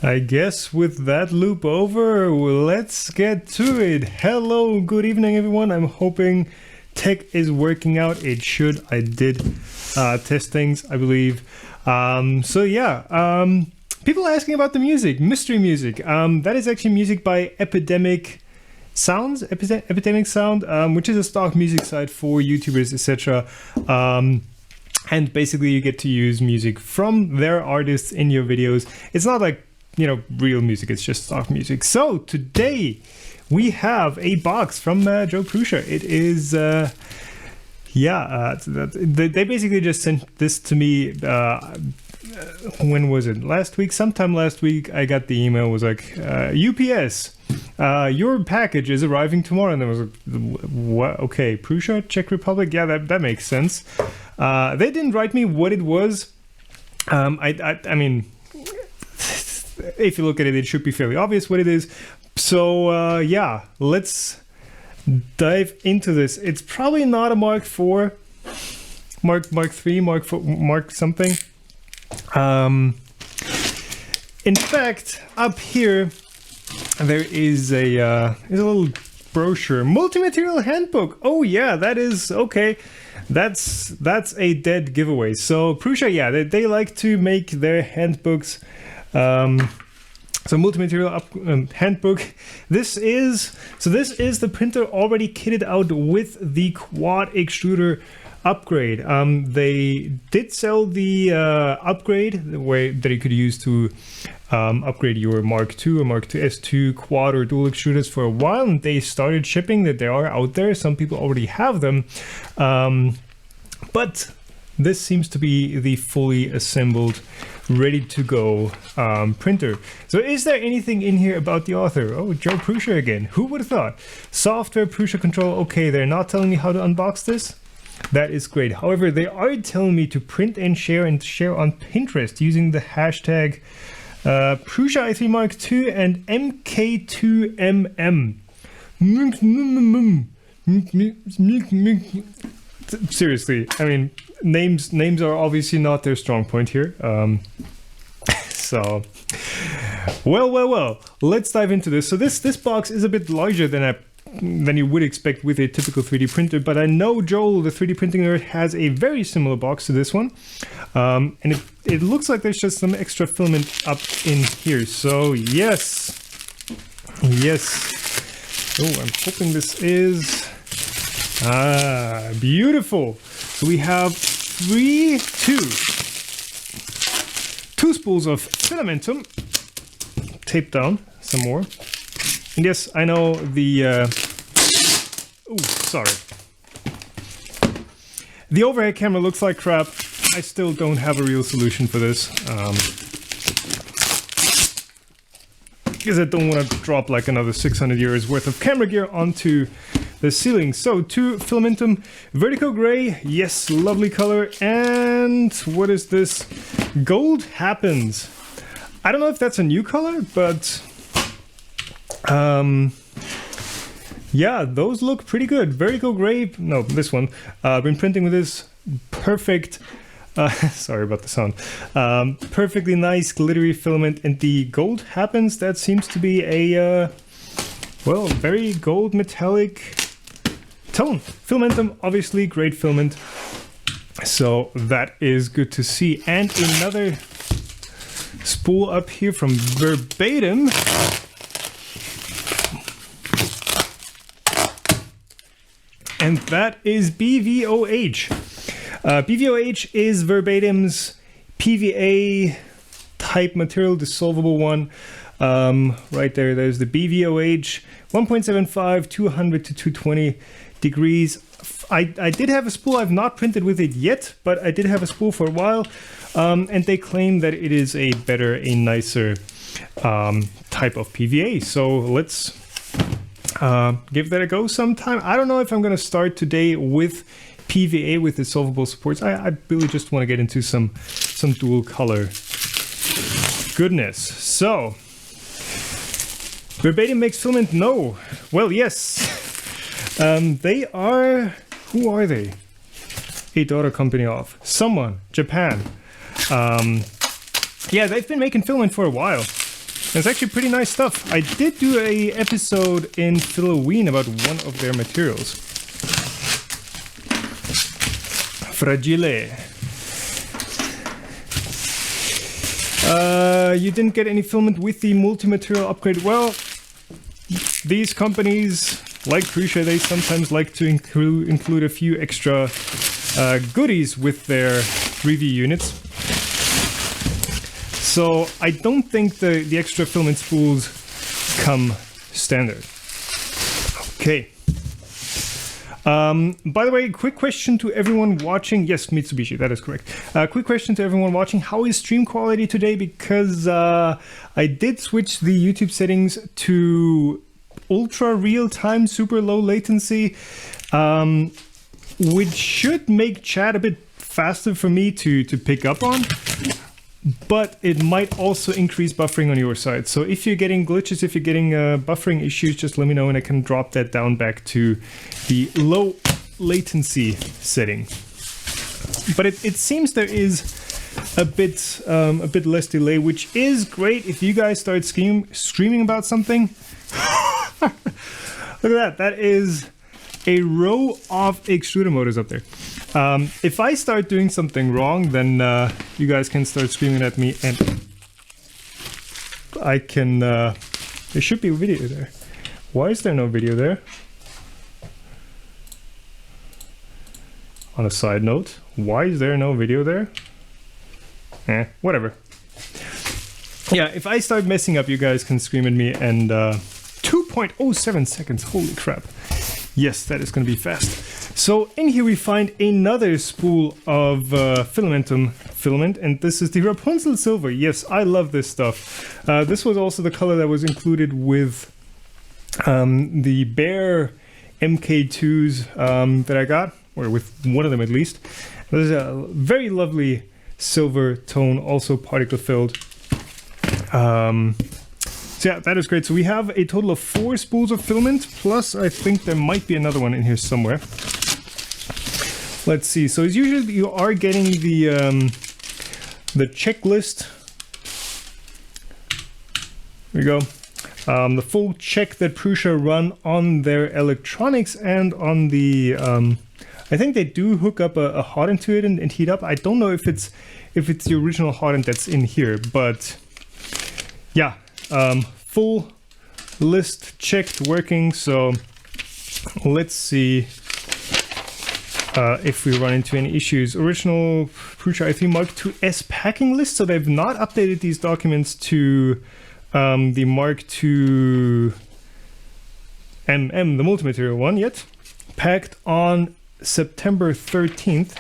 I guess with that loop over, let's get to it. Hello, good evening everyone. I'm hoping tech is working out. It should. I did test things, I believe. People asking about the music, mystery music. That is actually music by Epidemic Sound, which is a stock music site for YouTubers, etc. And basically you get to use music from their artists in your videos. It's not like, you know, real music, it's just stock music. So today we have a box from Joe Prusa. It is, they basically just sent this to me, when was it? Last week? Sometime last week I got the email, was like, UPS, your package is arriving tomorrow. And I was like, what? Okay, Prusa, Czech Republic? Yeah, that makes sense. They didn't write me what it was. I mean, if you look at it, it should be fairly obvious what it is. So yeah, let's dive into this. It's probably not a Mark IV, Mark III, Mark something. In fact, up here there is a little brochure, multi-material handbook. Oh yeah, that is okay. That's a dead giveaway. So Prusa, yeah, they like to make their handbooks. So multi-material handbook. This is the printer already kitted out with the quad extruder upgrade. They did sell the upgrade that you could use to upgrade your Mark II or Mark II S2 quad or dual extruders for a while, and they started shipping. That they are out there. Some people already have them, but this seems to be the fully assembled, ready to go printer. So is there anything in here about the author? Oh, Joe Prusa again. Who would have thought? Software, Prusa control. Okay, they're not telling me how to unbox this. That is great. However, they are telling me to print and share on Pinterest using the hashtag Prusa i3 Mark II and MK2MM. Seriously, I mean, names are obviously not their strong point here. So, well, let's dive into this. So this box is a bit larger than you would expect with a typical 3D printer, but I know Joel, the 3D printing nerd, has a very similar box to this one. And it looks like there's just some extra filament up in here. So yes. Oh, I'm hoping this is beautiful. So we have two spools of filamentum taped down, some more. And yes, I know the the overhead camera looks like crap. I still don't have a real solution for this. Because I don't want to drop like another 600 euros worth of camera gear onto the ceiling. So two filamentum, vertical gray, yes, lovely color. And what is this? Gold happens. I don't know if that's a new color, but yeah, those look pretty good. Vertical gray, no, this one. Been printing with this perfect, sorry about the sound. Perfectly nice glittery filament, and the gold happens. That seems to be a, well, very gold metallic tone. Filamentum, obviously, great filament. So that is good to see. And another spool up here from Verbatim. And that is BVOH. BVOH is Verbatim's PVA type material, dissolvable one. Right there's the BVOH 1.75, 200 to 220 degrees. I did have a spool. I've not printed with it yet, but I did have a spool for a while. And they claim that it is a nicer type of PVA. So let's give that a go sometime. I don't know if I'm going to start today with PVA with dissolvable supports. I really just want to get into some dual color goodness. So Verbatim makes filament? No. Well, yes. They are, who are they? A daughter company of someone, Japan. Yeah, they've been making filament for a while. It's actually pretty nice stuff. I did do a episode in Halloween about one of their materials. Fragile. You didn't get any filament with the multi-material upgrade. Well, these companies, like Prusa, they sometimes like to include a few extra goodies with their review units. So I don't think the extra filament spools come standard. Okay. By the way, quick question to everyone watching. Yes, Mitsubishi, that is correct. Quick question to everyone watching. How is stream quality today? Because I did switch the YouTube settings to ultra real-time, super low latency, which should make chat a bit faster for me to pick up on. But it might also increase buffering on your side. So if you're getting glitches, if you're getting buffering issues, just let me know and I can drop that down back to the low latency setting. But it seems there is a bit less delay, which is great if you guys start screaming about something. Look at that. That is a row of extruder motors up there. If I start doing something wrong, then you guys can start screaming at me and I can... there should be a video there. Why is there no video there? On a side note, why is there no video there? Whatever. Yeah, if I start messing up, you guys can scream at me and 2.07 seconds, holy crap. Yes, that is going to be fast. So in here we find another spool of filament, and this is the Rapunzel Silver. Yes, I love this stuff. This was also the color that was included with the Bear MK2s that I got, or with one of them at least. There's a very lovely silver tone, also particle filled. So yeah, that is great. So we have a total of 4 spools of filament, plus I think there might be another one in here somewhere. Let's see. So as usual, you are getting the checklist. There we go. The full check that Prusa run on their electronics and on the... I think they do hook up a hot end to it and heat up. I don't know if it's the original hot end that's in here, but yeah. Full list checked, working. So let's see if we run into any issues. Original Prusa i3 Mark II's packing list. So they've not updated these documents to the Mark II MM, the multi-material one yet. Packed on September 13th.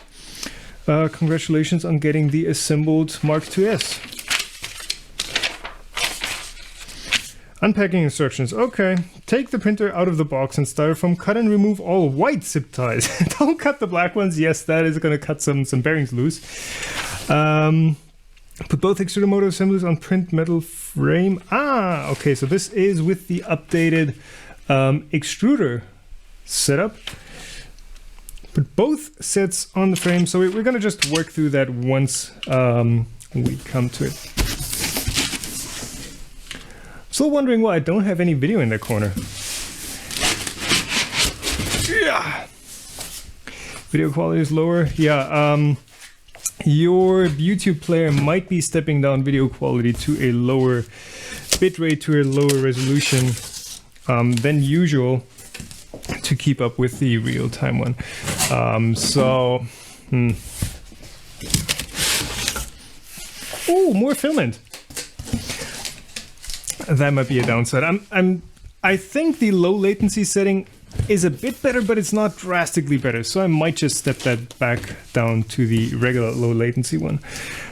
Congratulations on getting the assembled Mark II's. Unpacking instructions. Okay. Take the printer out of the box and styrofoam. Cut and remove all white zip ties. Don't cut the black ones. Yes, that is going to cut some bearings loose. Put both extruder motor assemblies on print metal frame. Ah, okay. So this is with the updated extruder setup. Put both sets on the frame. So we're going to just work through that once we come to it. Still wondering why I don't have any video in that corner. Yeah. Video quality is lower. Yeah. Your YouTube player might be stepping down video quality to a lower bitrate, to a lower resolution than usual to keep up with the real-time one. Oh, more filament. That might be a downside. I think the low latency setting is a bit better, but it's not drastically better. So I might just step that back down to the regular low latency one.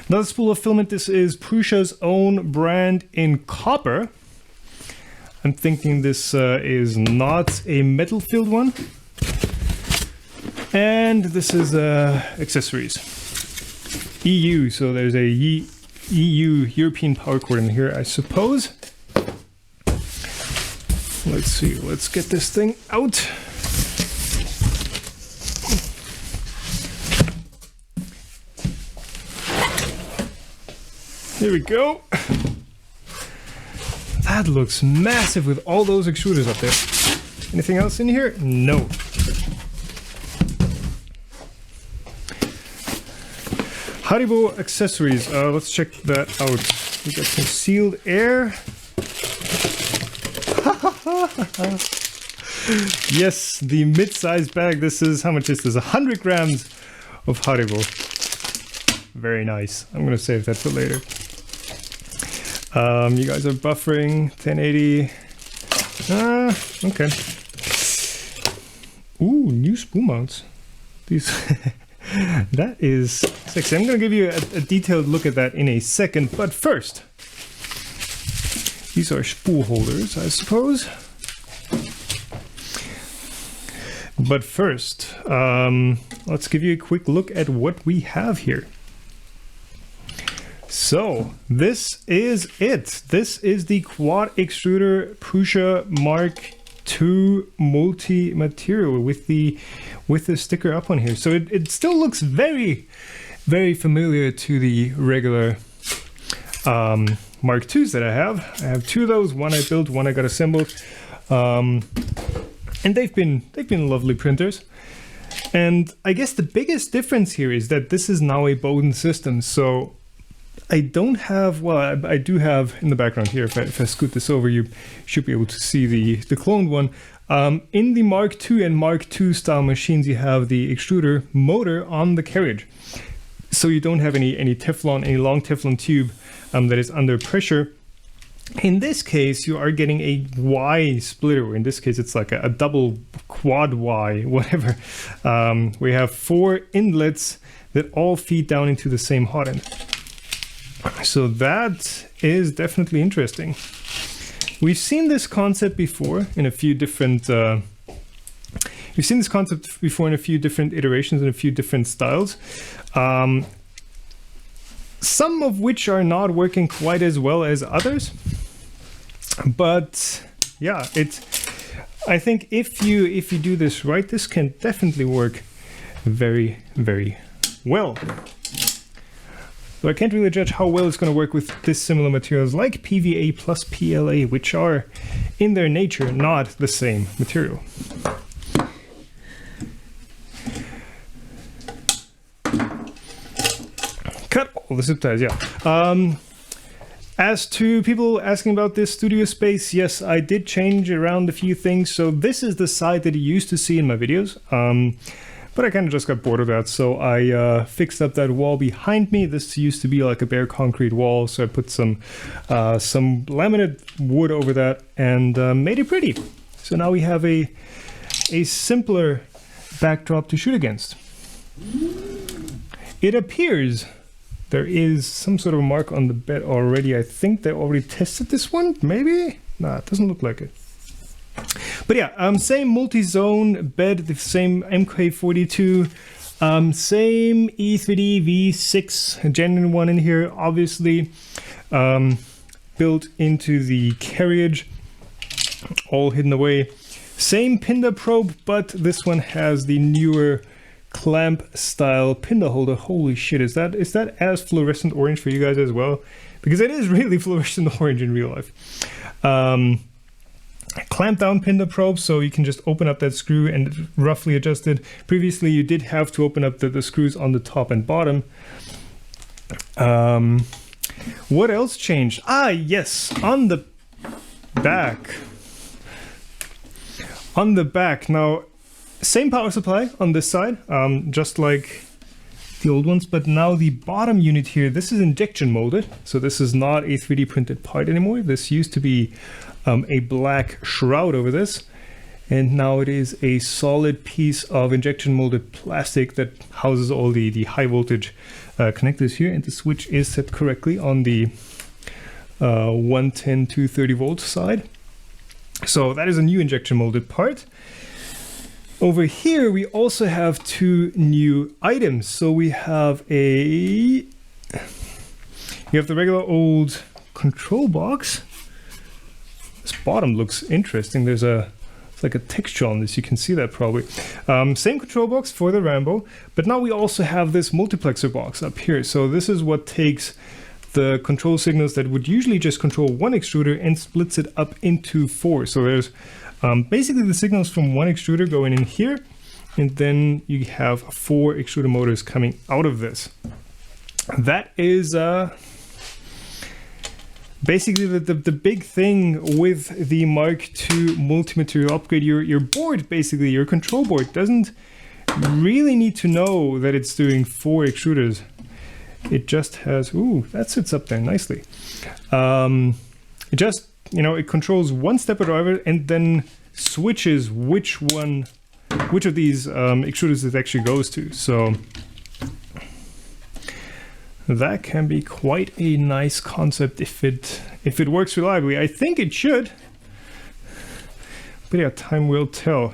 Another spool of filament. This is Prusa's own brand in copper. I'm thinking this is not a metal filled one. And this is accessories. EU, so there's a EU European power cord in here, I suppose. Let's see, let's get this thing out. Here we go. That looks massive with all those extruders up there. Anything else in here? No. Haribo accessories. Let's check that out. We got some sealed air. Yes, the mid-sized bag. This is, how much is this? 100 grams of Haribo. Very nice. I'm gonna save that for later. You guys are buffering 1080. Okay. Ooh, new spoon mounts. These. That is sexy. I'm gonna give you a detailed look at that in a second, but first, these are spool holders, I suppose. But first, let's give you a quick look at what we have here. So this is it. This is the quad extruder Prusa Mark II multi-material with the sticker up on here. So it still looks very, very familiar to the regular Mark IIs that I have. I have two of those. One I built, one I got assembled, and they've been lovely printers. And I guess the biggest difference here is that this is now a Bowden system. So I don't have, well, I do have in the background here, if I scoot this over, you should be able to see the cloned one. In the Mark II and Mark II style machines, you have the extruder motor on the carriage. So you don't have any Teflon, any long Teflon tube that is under pressure. In this case, you are getting a Y splitter. In this case, it's like a double quad Y, whatever. We have 4 inlets that all feed down into the same hot end. So that is definitely interesting. We've seen this concept before in a few different iterations and a few different styles. Some of which are not working quite as well as others. But yeah, I think if you do this right, this can definitely work very, very well. So I can't really judge how well it's going to work with dissimilar materials like PVA plus PLA, which are in their nature not the same material. Cut all the zip ties, yeah. As to people asking about this studio space, yes, I did change around a few things. So this is the side that you used to see in my videos. But I kind of just got bored of that, so I fixed up that wall behind me. This used to be like a bare concrete wall, so I put some laminate wood over that and made it pretty. So now we have a simpler backdrop to shoot against. It appears there is some sort of mark on the bed already. I think they already tested this one, maybe? Nah, it doesn't look like it. But yeah, same multi-zone bed, the same MK42, same E3D V6 Gen 1 in here, obviously built into the carriage, all hidden away. Same Pinda probe, but this one has the newer clamp style Pinda holder. Holy shit, is that as fluorescent orange for you guys as well? Because it is really fluorescent orange in real life. Clamp down Pinda probe, so you can just open up that screw and roughly adjust it. Previously you did have to open up the screws on the top and bottom. What else changed? Ah, yes, on the back. On the back, now same power supply on this side, just like the old ones, but now the bottom unit here, this is injection molded, so this is not a 3D printed part anymore. This used to be a black shroud over this, and now it is a solid piece of injection molded plastic that houses all the high voltage connectors here, and the switch is set correctly on the 110 to 30 volt side. So that is a new injection molded part. Over here we also have 2 new items. So we have the regular old control box. This bottom looks interesting. It's like a texture on this. You can see that probably. Same control box for the Rambo, but now we also have this multiplexer box up here. So this is what takes the control signals that would usually just control one extruder and splits it up into 4. So there's basically the signals from one extruder going in here, and then you have 4 extruder motors coming out of this. That is basically the big thing with the Mark II multi-material upgrade. Your board, basically your control board, doesn't really need to know that it's doing 4 extruders. It just has, ooh, that sits up there nicely. It just, it controls one stepper driver and then switches which of these extruders it actually goes to. So that can be quite a nice concept if it works reliably. I think it should, but yeah, time will tell.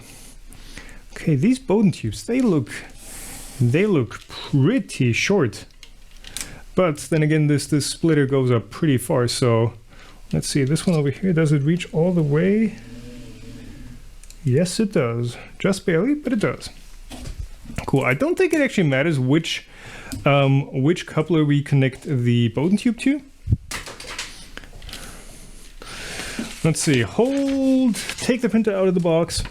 Okay, these Bowden tubes, they look pretty short. But then again, this splitter goes up pretty far, so let's see, this one over here, does it reach all the way? Yes, it does. Just barely, but it does. Cool. I don't think it actually matters which coupler we connect the Bowden tube to. Let's see, take the printer out of the box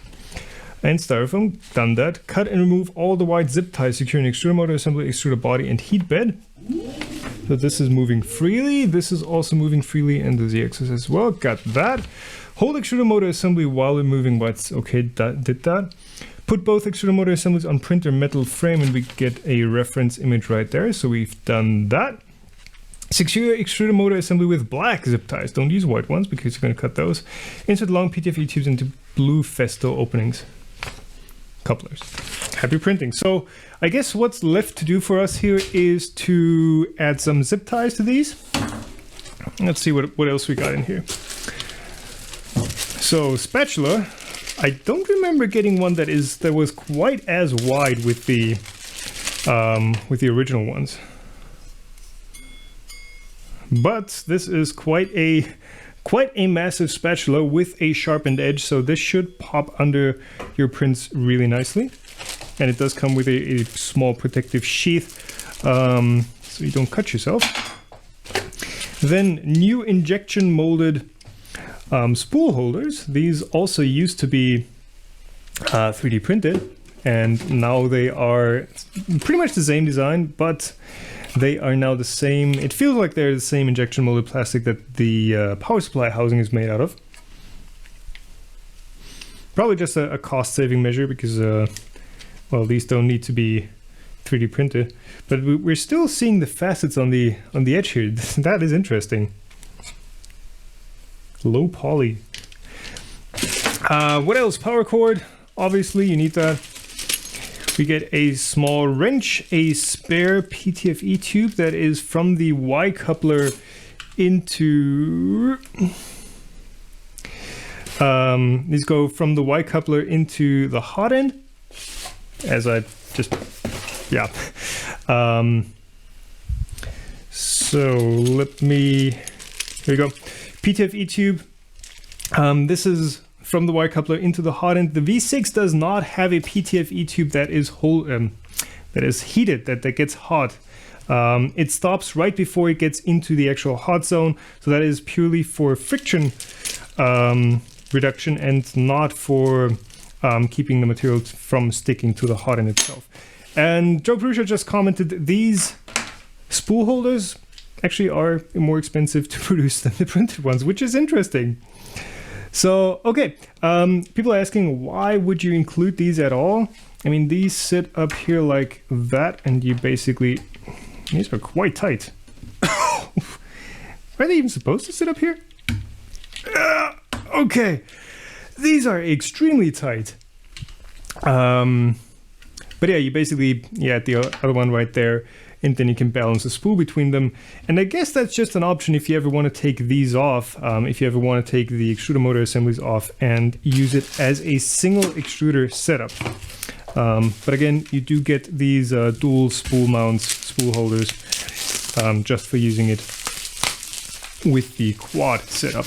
and styrofoam, done that. Cut and remove all the white zip ties securing extruder motor assembly, extruder body, and heat bed. So this is moving freely, this is also moving freely, and the Z-axis as well, got that. Hold extruder motor assembly while removing whites, okay, did that. Put both extruder motor assemblies on printer metal frame and we get a reference image right there, so we've done that. Secure extruder motor assembly with black zip ties, don't use white ones because you're going to cut those. Insert long PTFE tubes into blue Festo openings. Couplers. Happy printing. So I guess what's left to do for us here is to add some zip ties to these. Let's see what else we got in here. So spatula, I don't remember getting one that was quite as wide with the original ones. But this is quite a massive spatula with a sharpened edge, so this should pop under your prints really nicely. And it does come with a small protective sheath, so you don't cut yourself. Then new injection molded spool holders. These also used to be 3D printed, and now they are pretty much the same design, but they are now the same. It feels like they're the same injection molded plastic that the power supply housing is made out of. Probably just a cost saving measure because, well, these don't need to be 3D printed. But we're still seeing the facets on the edge here. That is interesting. Low poly. What else? Power cord. Obviously, you need that. We get a small wrench, a spare PTFE tube that is from the Y coupler into... these go from the Y coupler into the hot end, as I just... yeah. So let me... here we go. PTFE tube. This is from the Y coupler into the hot end. The V6 does not have a PTFE tube that is heated, that gets hot. It stops right before it gets into the actual hot zone, so that is purely for friction reduction and not for keeping the material from sticking to the hot end itself. And Joe Prusa just commented, these spool holders actually are more expensive to produce than the printed ones, which is interesting. So, okay, people are asking, why would you include these at all? I mean, these sit up here like that, and you basically, these are quite tight. Are they even supposed to sit up here? Okay, these are extremely tight. But yeah, you basically, the other one right there, and then you can balance the spool between them. And I guess that's just an option if you ever want to take these off, if you ever want to take the extruder motor assemblies off and use it as a single extruder setup. But again, you do get these dual spool mounts, spool holders, just for using it with the quad setup.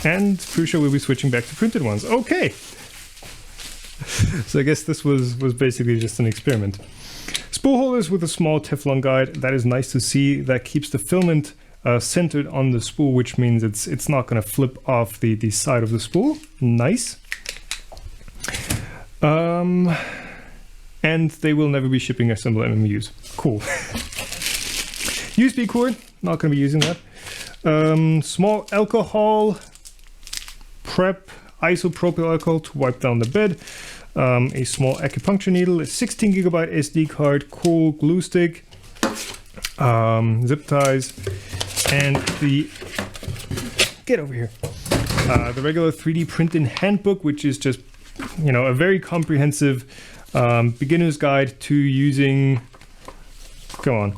And Prusa will be switching back to printed ones. Okay. So I guess this was basically just an experiment. spool holders with a small Teflon guide. That is nice to see. That keeps the filament centered on the spool, which means it's not going to flip off the side of the spool. Nice. And they will never be shipping assembled MMUs. Cool. USB cord, not going to be using that. Small alcohol prep, isopropyl alcohol to wipe down the bed. A small acupuncture needle, a 16 gigabyte SD card, cool glue stick, zip ties, and get over here, the regular 3D printing handbook, which is just, you know, a very comprehensive beginner's guide to using, the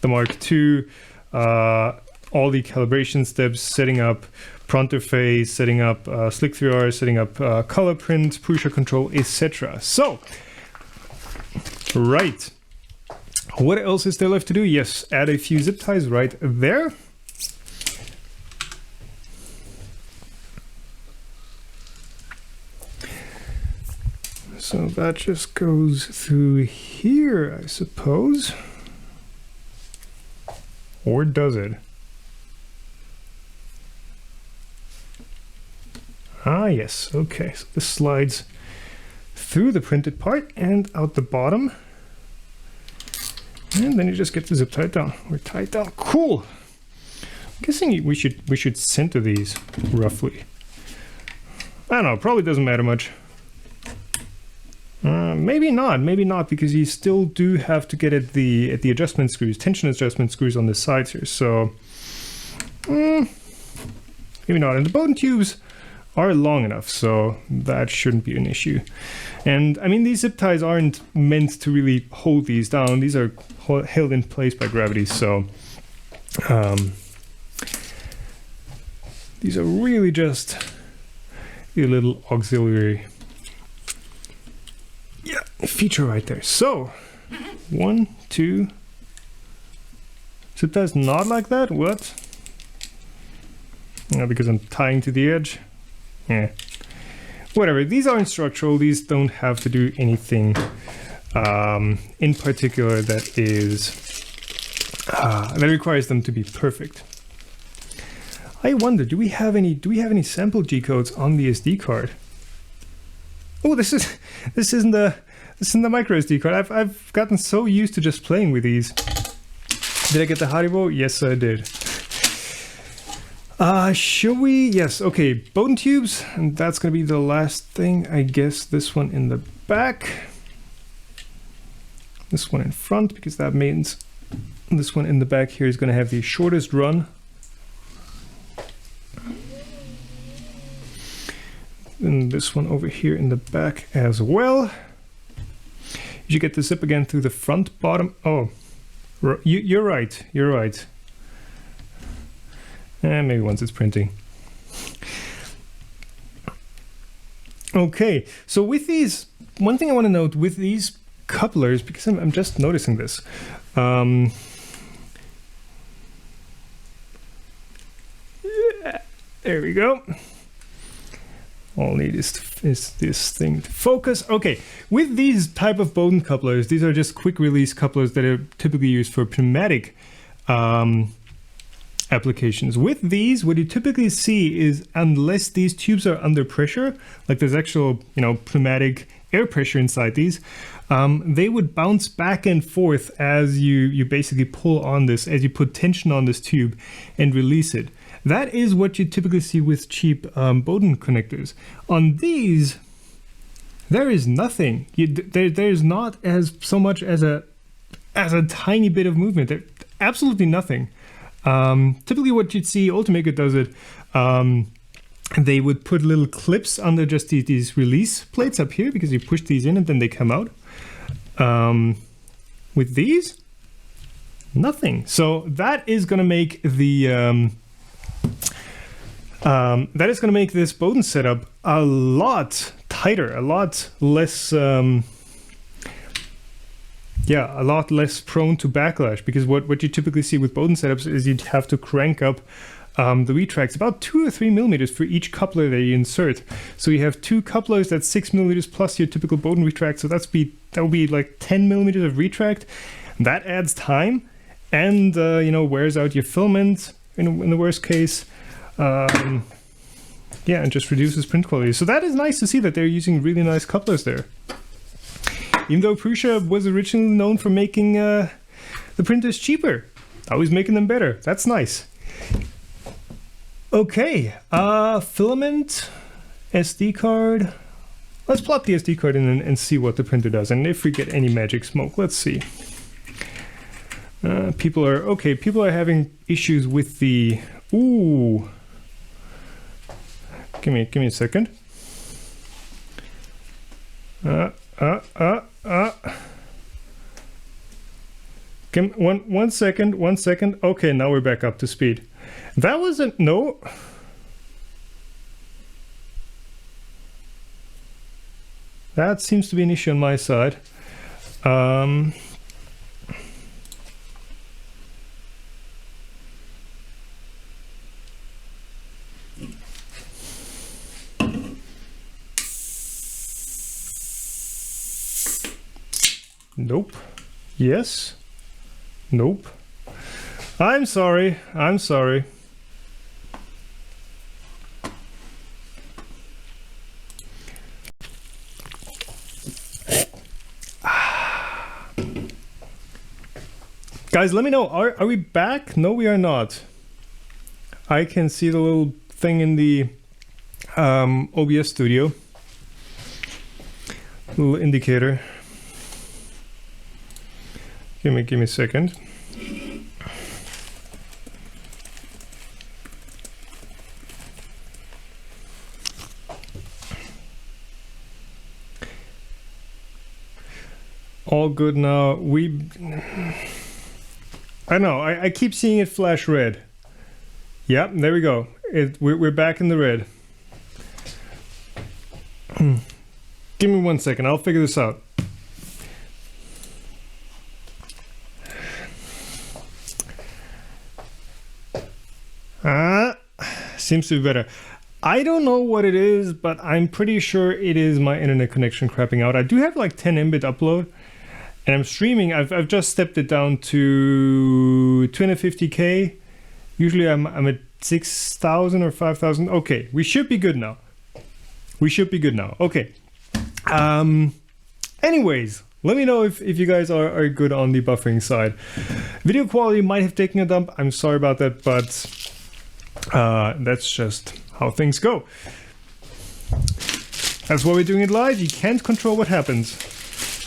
Mark II, all the calibration steps, setting up pronto phase, setting up slick 3R, setting up color print, Prusa control, etc. So, right. What else is there left to do? Yes, add a few zip ties right there. So that just goes through here, I suppose. Or does it? Ah, yes. Okay, so this slides through the printed part and out the bottom. And then you just get the zip tied down. We're tied down. Cool. I'm guessing we should center these roughly. I don't know. Probably doesn't matter much. Maybe not, because you still do have to get at the adjustment screws, tension adjustment screws on the sides here. So maybe not. And the Bowden tubes are long enough, so that shouldn't be an issue. And I mean, these zip ties aren't meant to really hold these down. These are held in place by gravity, so these are really just a little auxiliary feature right there. So 1, 2. Zip ties not like that? What? No, because I'm tying to the edge. Yeah, whatever. These aren't structural. These don't have to do anything in particular that requires them to be perfect. I wonder, do we have any sample G codes on the SD card? Oh, this isn't the micro SD card. I've gotten so used to just playing with these. Did I get the Haribo? Yes, I did. Shall we? Yes, okay, Bowden tubes, and that's gonna be the last thing, I guess. This one in the back, this one in front, because that means this one in the back here is gonna have the shortest run. And this one over here in the back as well. You should get the zip again through the front bottom. Oh, you're right, you're right. Maybe once it's printing. Okay, so with these, one thing I want to note with these couplers, because I'm just noticing this. There we go. All I need is this thing to focus. Okay, with these type of Bowden couplers, these are just quick release couplers that are typically used for pneumatic applications. With these, what you typically see is, unless these tubes are under pressure, like there's actual, pneumatic air pressure inside these, they would bounce back and forth as you basically pull on this, as you put tension on this tube and release it. That is what you typically see with cheap Bowden connectors. On these, there is nothing. There's not so much as a tiny bit of movement. Absolutely nothing. Typically what you'd see, Ultimaker does it, they would put little clips under just these release plates up here, because you push these in and then they come out. With these, nothing. So that is going to make the this Bowden setup a lot tighter, a lot less a lot less prone to backlash, because what you typically see with Bowden setups is you'd have to crank up the retracts about 2 or 3 millimeters for each coupler that you insert. So you have 2 couplers that's 6 millimeters plus your typical Bowden retract. So that will be like 10 millimeters of retract. That adds time and you know, wears out your filament in the worst case. Yeah, and just reduces print quality. So that is nice to see that they're using really nice couplers there. Even though Prusa was originally known for making the printers cheaper, now he's making them better. That's nice. Okay, filament, SD card. Let's plop the SD card in and see what the printer does. And if we get any magic smoke, let's see. People are having issues with the, ooh. Give me a second. Give me one second. Okay, now we're back up to speed. That wasn't, no. That seems to be an issue on my side. Nope. Yes. Nope. I'm sorry. Guys, let me know. Are we back? No, we are not. I can see the little thing in the OBS studio. Little indicator. Give me a second. All good now. I know, I keep seeing it flash red. Yep, there we go. We're back in the red. Give me 1 second, I'll figure this out. Seems to be better. I don't know what it is, but I'm pretty sure it is my internet connection crapping out. I do have like 10 Mbit upload, and I'm streaming. I've just stepped it down to 250k. Usually I'm at 6,000 or 5,000. Okay, we should be good now. Okay. Anyways, let me know if you guys are good on the buffering side. Video quality might have taken a dump. I'm sorry about that, but that's just how things go. That's why we're doing it live. You can't control what happens.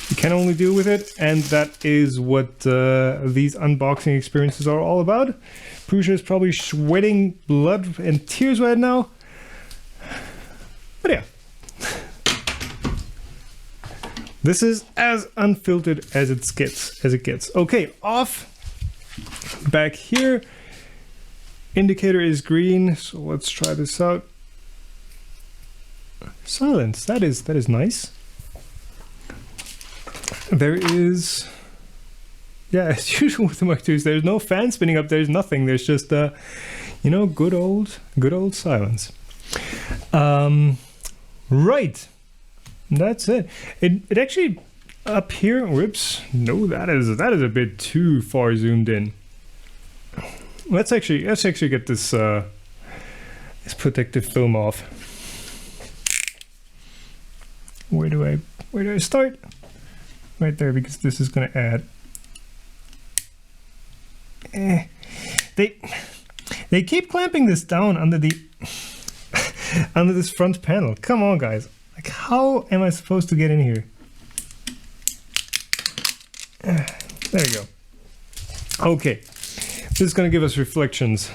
You can only deal with it, and that is what these unboxing experiences are all about. Prusa is probably sweating blood and tears right now. But yeah. This is as unfiltered as it gets. Okay, off. Back here. Indicator is green, so let's try this out. Silence, that is nice. There is, yeah, as usual with the Mark IIs, there's no fan spinning up, there's nothing, there's just you know, good old silence. Right, that's it. It actually up here, whoops, no, that is a bit too far zoomed in. Let's actually get this protective film off. Where do I start? Right there, because this is going to add. They keep clamping this down under the under this front panel. Come on, guys! Like, how am I supposed to get in here? There we go. Okay. This is going to give us reflections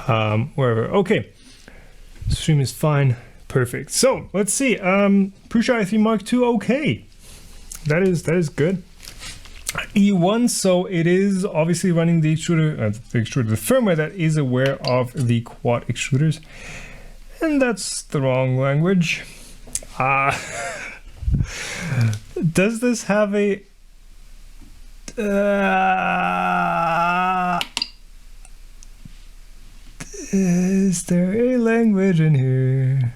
wherever. Okay, stream is fine, perfect. So let's see. Prusa i3 Mark II. Okay, that is good. E1, so it is obviously running the extruder, the firmware that is aware of the quad extruders, and that's the wrong language. Does this have a Is there a language in here?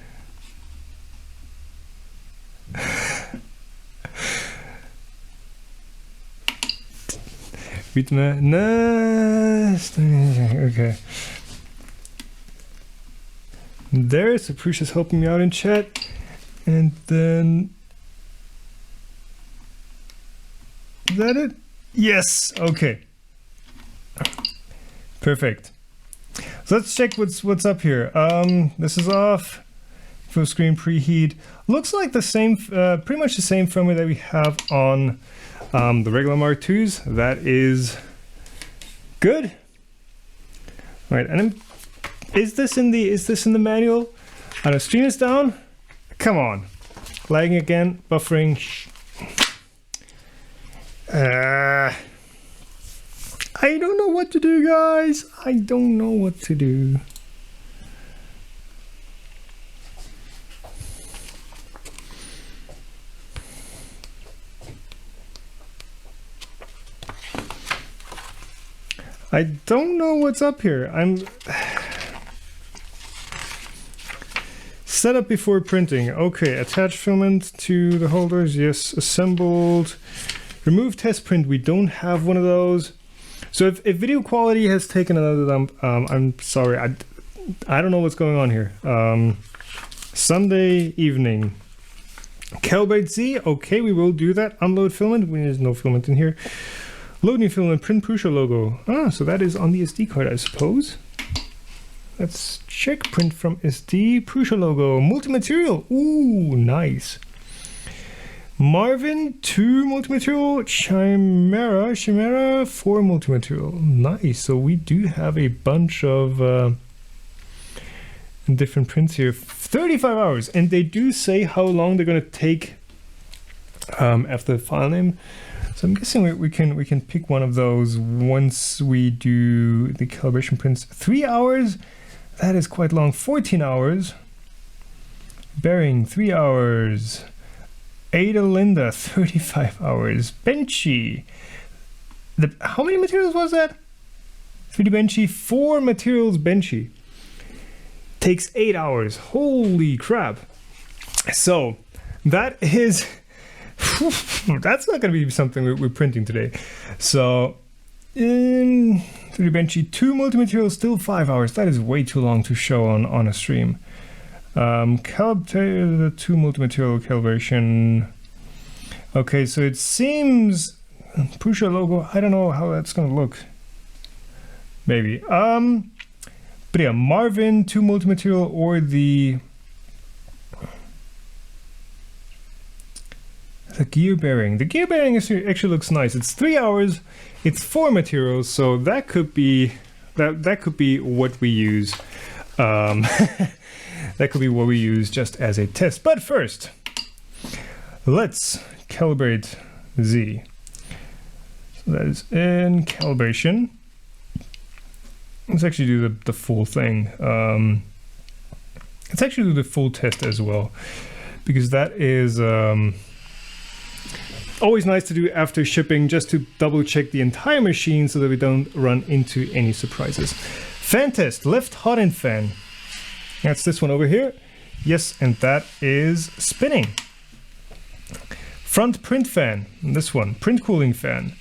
Okay. There's Prusa's helping me out in chat. And then... Is that it? Yes! Okay. Perfect. So let's check what's up here. This is off. Full screen preheat. Looks like the same, pretty much the same firmware that we have on the regular Mark IIs. That is good. All right, and is this in the manual? Stream is down. Come on, lagging again, buffering. I don't know what to do, guys. I don't know what to do. I don't know what's up here. I'm set up before printing. Okay, attach filament to the holders. Yes, assembled. Remove test print. We don't have one of those. So if video quality has taken another dump, I'm sorry. I don't know what's going on here. Sunday evening. Calibrate Z. Okay, we will do that. Unload filament. There's no filament in here. Load new filament. Print Prusa logo. Ah, so that is on the SD card, I suppose. Let's check. Print from SD. Prusa logo. Multi-material. Ooh, nice. Marvin 2 multi-material. Chimera 4 multi-material. Nice. So we do have a bunch of different prints here. 35 hours. And they do say how long they're going to take after the file name. So I'm guessing we can pick one of those once we do the calibration prints. 3 hours. That is quite long. 14 hours. Bearing 3 hours. Ada Linda 35 hours. Benchy. How many materials was that? 3D Benchy, 4 materials Benchy. Takes 8 hours. Holy crap. So that is that's not going to be something we're printing today. So in 3D Benchy, 2 multi-materials, still 5 hours. That is way too long to show on a stream. The 2 multi-material calibration. Okay, so it seems Prusa logo. I don't know how that's gonna look. Maybe. But yeah, Marvin 2 multi-material or the gear bearing. The gear bearing actually looks nice. It's 3 hours. It's 4 materials, so that could be that could be what we use. That could be what we use just as a test. But first, let's calibrate Z. So that is in calibration. Let's actually do the full thing. Let's actually do the full test as well, because that is always nice to do after shipping, just to double check the entire machine so that we don't run into any surprises. Fan test, left hot end fan. That's this one over here. Yes, and that is spinning. Front print fan, and this one, print cooling fan.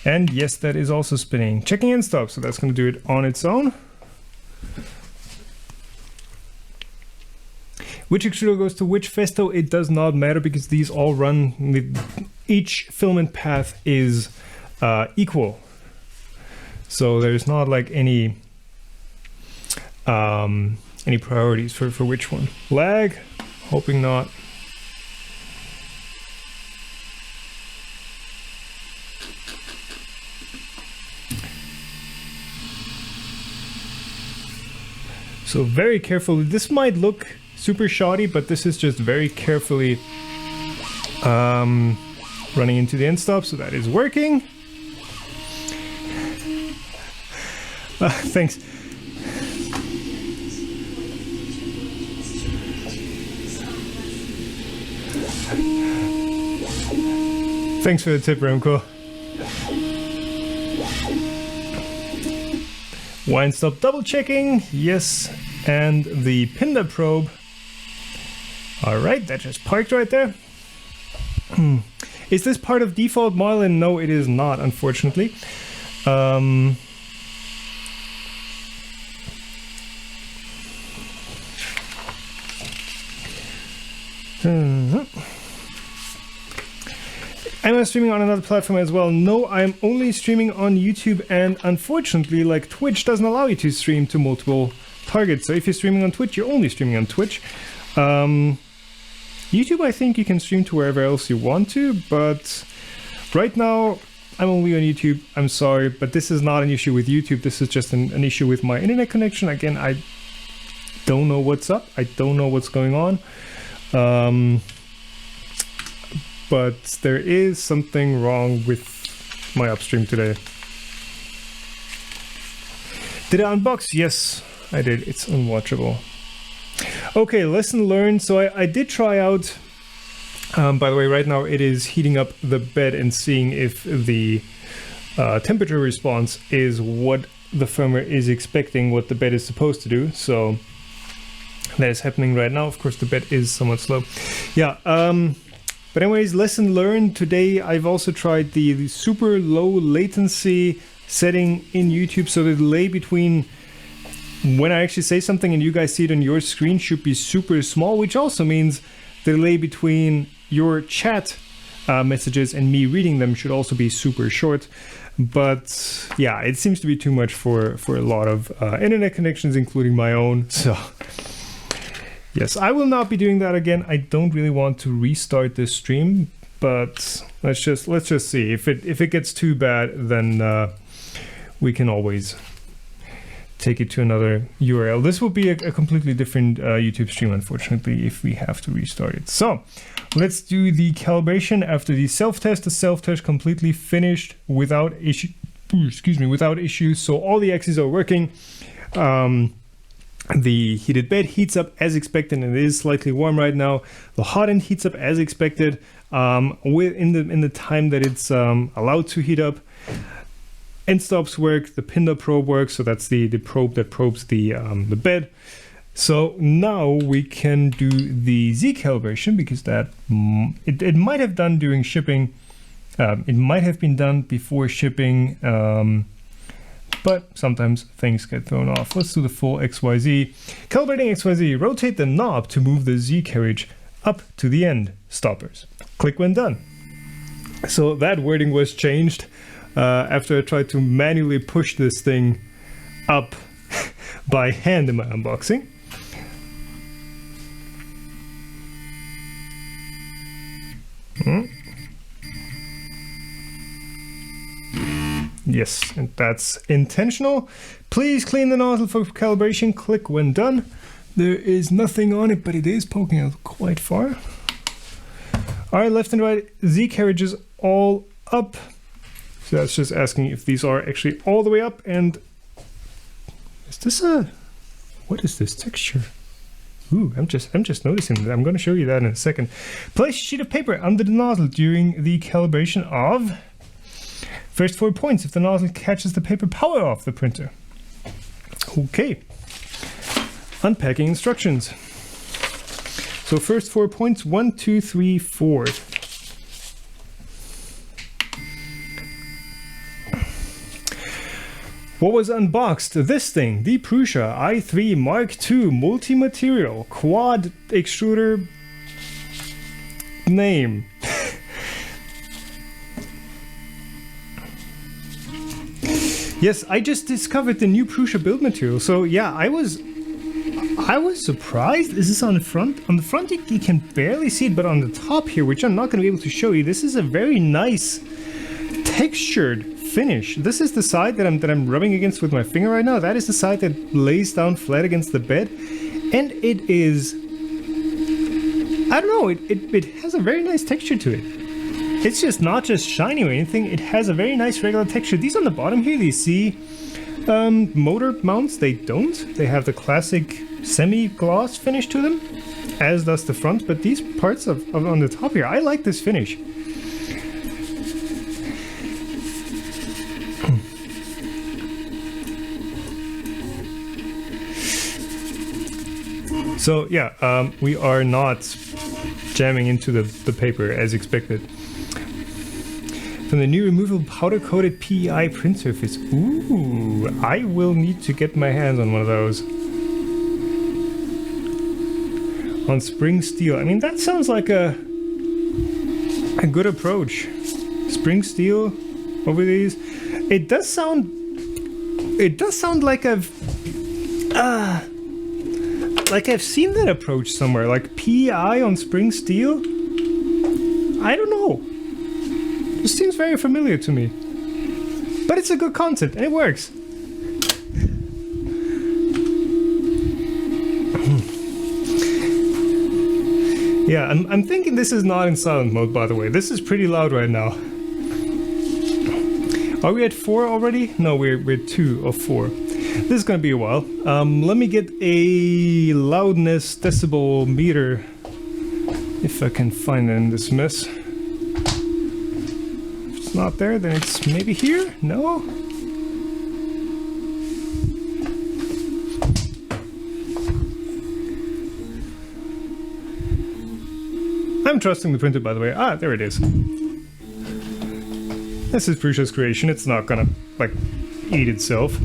And yes, that is also spinning. Checking end stop, so that's going to do it on its own. Which extruder goes to which festo, it does not matter because these all run, each filament path is equal. So there's not like any priorities for which one. Lag, hoping not. So very carefully, this might look super shoddy, but this is just very carefully running into the end stop, so that is working. Thanks. Thanks for the tip, Remco. Wind stop double checking, yes, and the Pinda probe. Alright, that just parked right there. Is this part of default Marlin? No, it is not, unfortunately. Am I streaming on another platform as well? No, I'm only streaming on YouTube, and unfortunately, like Twitch doesn't allow you to stream to multiple targets. So if you're streaming on Twitch, you're only streaming on Twitch. YouTube, I think you can stream to wherever else you want to, but right now I'm only on YouTube. I'm sorry, but this is not an issue with YouTube. This is just an issue with my internet connection. Again, I don't know what's up. I don't know what's going on. But there is something wrong with my upstream today. Did I unbox? Yes, I did. It's unwatchable. Okay, lesson learned. So I did try out, by the way, right now it is heating up the bed and seeing if the temperature response is what the firmware is expecting, what the bed is supposed to do. So that is happening right now. Of course, the bed is somewhat slow. Yeah. But anyways, lesson learned today. I've also tried the super low latency setting in YouTube, so the delay between when I actually say something and you guys see it on your screen should be super small, which also means the delay between your chat messages and me reading them should also be super short. But yeah, it seems to be too much for a lot of internet connections, including my own. So yes, I will not be doing that again. I don't really want to restart this stream, but let's just see. If it gets too bad, then we can always take it to another URL. This will be a completely different YouTube stream, unfortunately, if we have to restart it. So let's do the calibration after the self-test. The self-test completely finished without issue. Without issues. So all the axes are working. The heated bed heats up as expected, and it is slightly warm right now. The hot end heats up as expected in the time that it's allowed to heat up. End stops work, the Pinda probe works, so that's the probe that probes the bed. So now we can do the Z calibration, because that it might have done during shipping. It might have been done before shipping. But sometimes things get thrown off. Let's do the full XYZ. Calibrating XYZ, rotate the knob to move the Z carriage up to the end stoppers. Click when done. So that wording was changed after I tried to manually push this thing up by hand in my unboxing. Yes, and that's intentional. Please clean the nozzle for calibration. Click when done. There is nothing on it, but it is poking out quite far. All right, left and right Z carriages all up. So that's just asking if these are actually all the way up. And is this what is this texture? Ooh, I'm just noticing that. I'm going to show you that in a second. Place a sheet of paper under the nozzle during the calibration of first 4 points. If the nozzle catches the paper, power off the printer. Okay. Unpacking instructions. So first 4 points, 1, 2, 3, 4. What was unboxed? This thing, the Prusa i3 Mark II multi-material quad extruder name. Yes, I just discovered the new Prusa build material. So yeah, I was surprised. Is this on the front? On the front you can barely see it, but on the top here, which I'm not going to be able to show you, this is a very nice textured finish. This is the side that I'm rubbing against with my finger right now. That is the side that lays down flat against the bed, and it is, I don't know, it has a very nice texture to it. It's just not just shiny or anything. It has a very nice regular texture. These on the bottom here, you see motor mounts. They don't. They have the classic semi-gloss finish to them, as does the front. But these parts of on the top here, I like this finish. So yeah, we are not jamming into the paper as expected. From the new removable powder-coated PEI print surface. Ooh, I will need to get my hands on one of those. On spring steel. I mean, that sounds like a good approach. Spring steel over these. It does sound like I've seen that approach somewhere. Like PEI on spring steel. I don't know. It seems very familiar to me. But it's a good concept and it works. Yeah, I'm thinking this is not in silent mode, by the way. This is pretty loud right now. Are we at 4 already? No, we're 2 of 4. This is gonna be a while. Let me get a loudness decibel meter, if I can find it in this mess. If it's not there, then it's maybe here? No? I'm trusting the printer, by the way. Ah, there it is. This is Prusa's creation. It's not gonna, like, eat itself.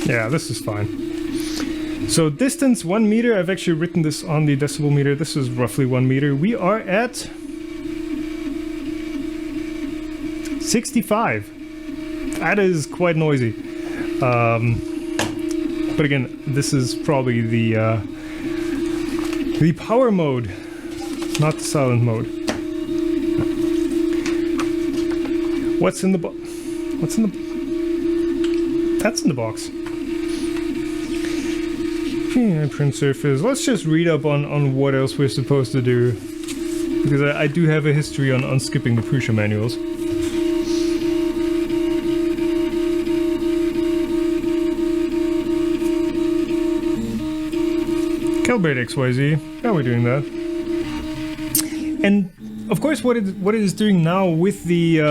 Yeah, this is fine. So distance 1 meter. I've actually written this on the decibel meter. This is roughly 1 meter. We are at 65. That is quite noisy. But again, this is probably the power mode, not the silent mode. What's in the box? What's in the... That's in the box. Print surface. Let's just read up on what else we're supposed to do. Because I do have a history on skipping the Prusa manuals. Calibrate XYZ. How are we doing that? And of course what it is doing now with the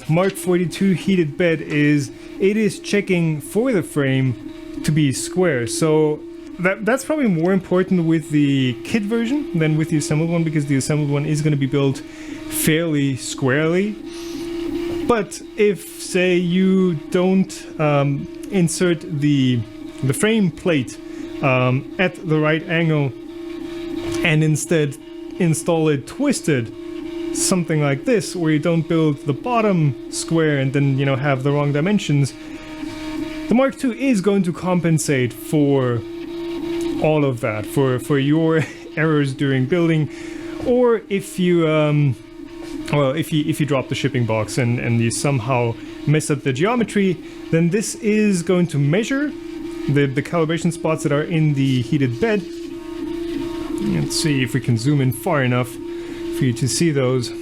Mark 42 heated bed is it is checking for the frame to be square. So that's probably more important with the kit version than with the assembled one, because the assembled one is going to be built fairly squarely. But if, say, you don't insert the frame plate at the right angle and instead install it twisted, something like this, where you don't build the bottom square and then, you know, have the wrong dimensions, the Mark II is going to compensate for all of that, for your errors during building, or if you if you drop the shipping box and you somehow mess up the geometry, then this is going to measure the calibration spots that are in the heated bed. Let's see if we can zoom in far enough for you to see those.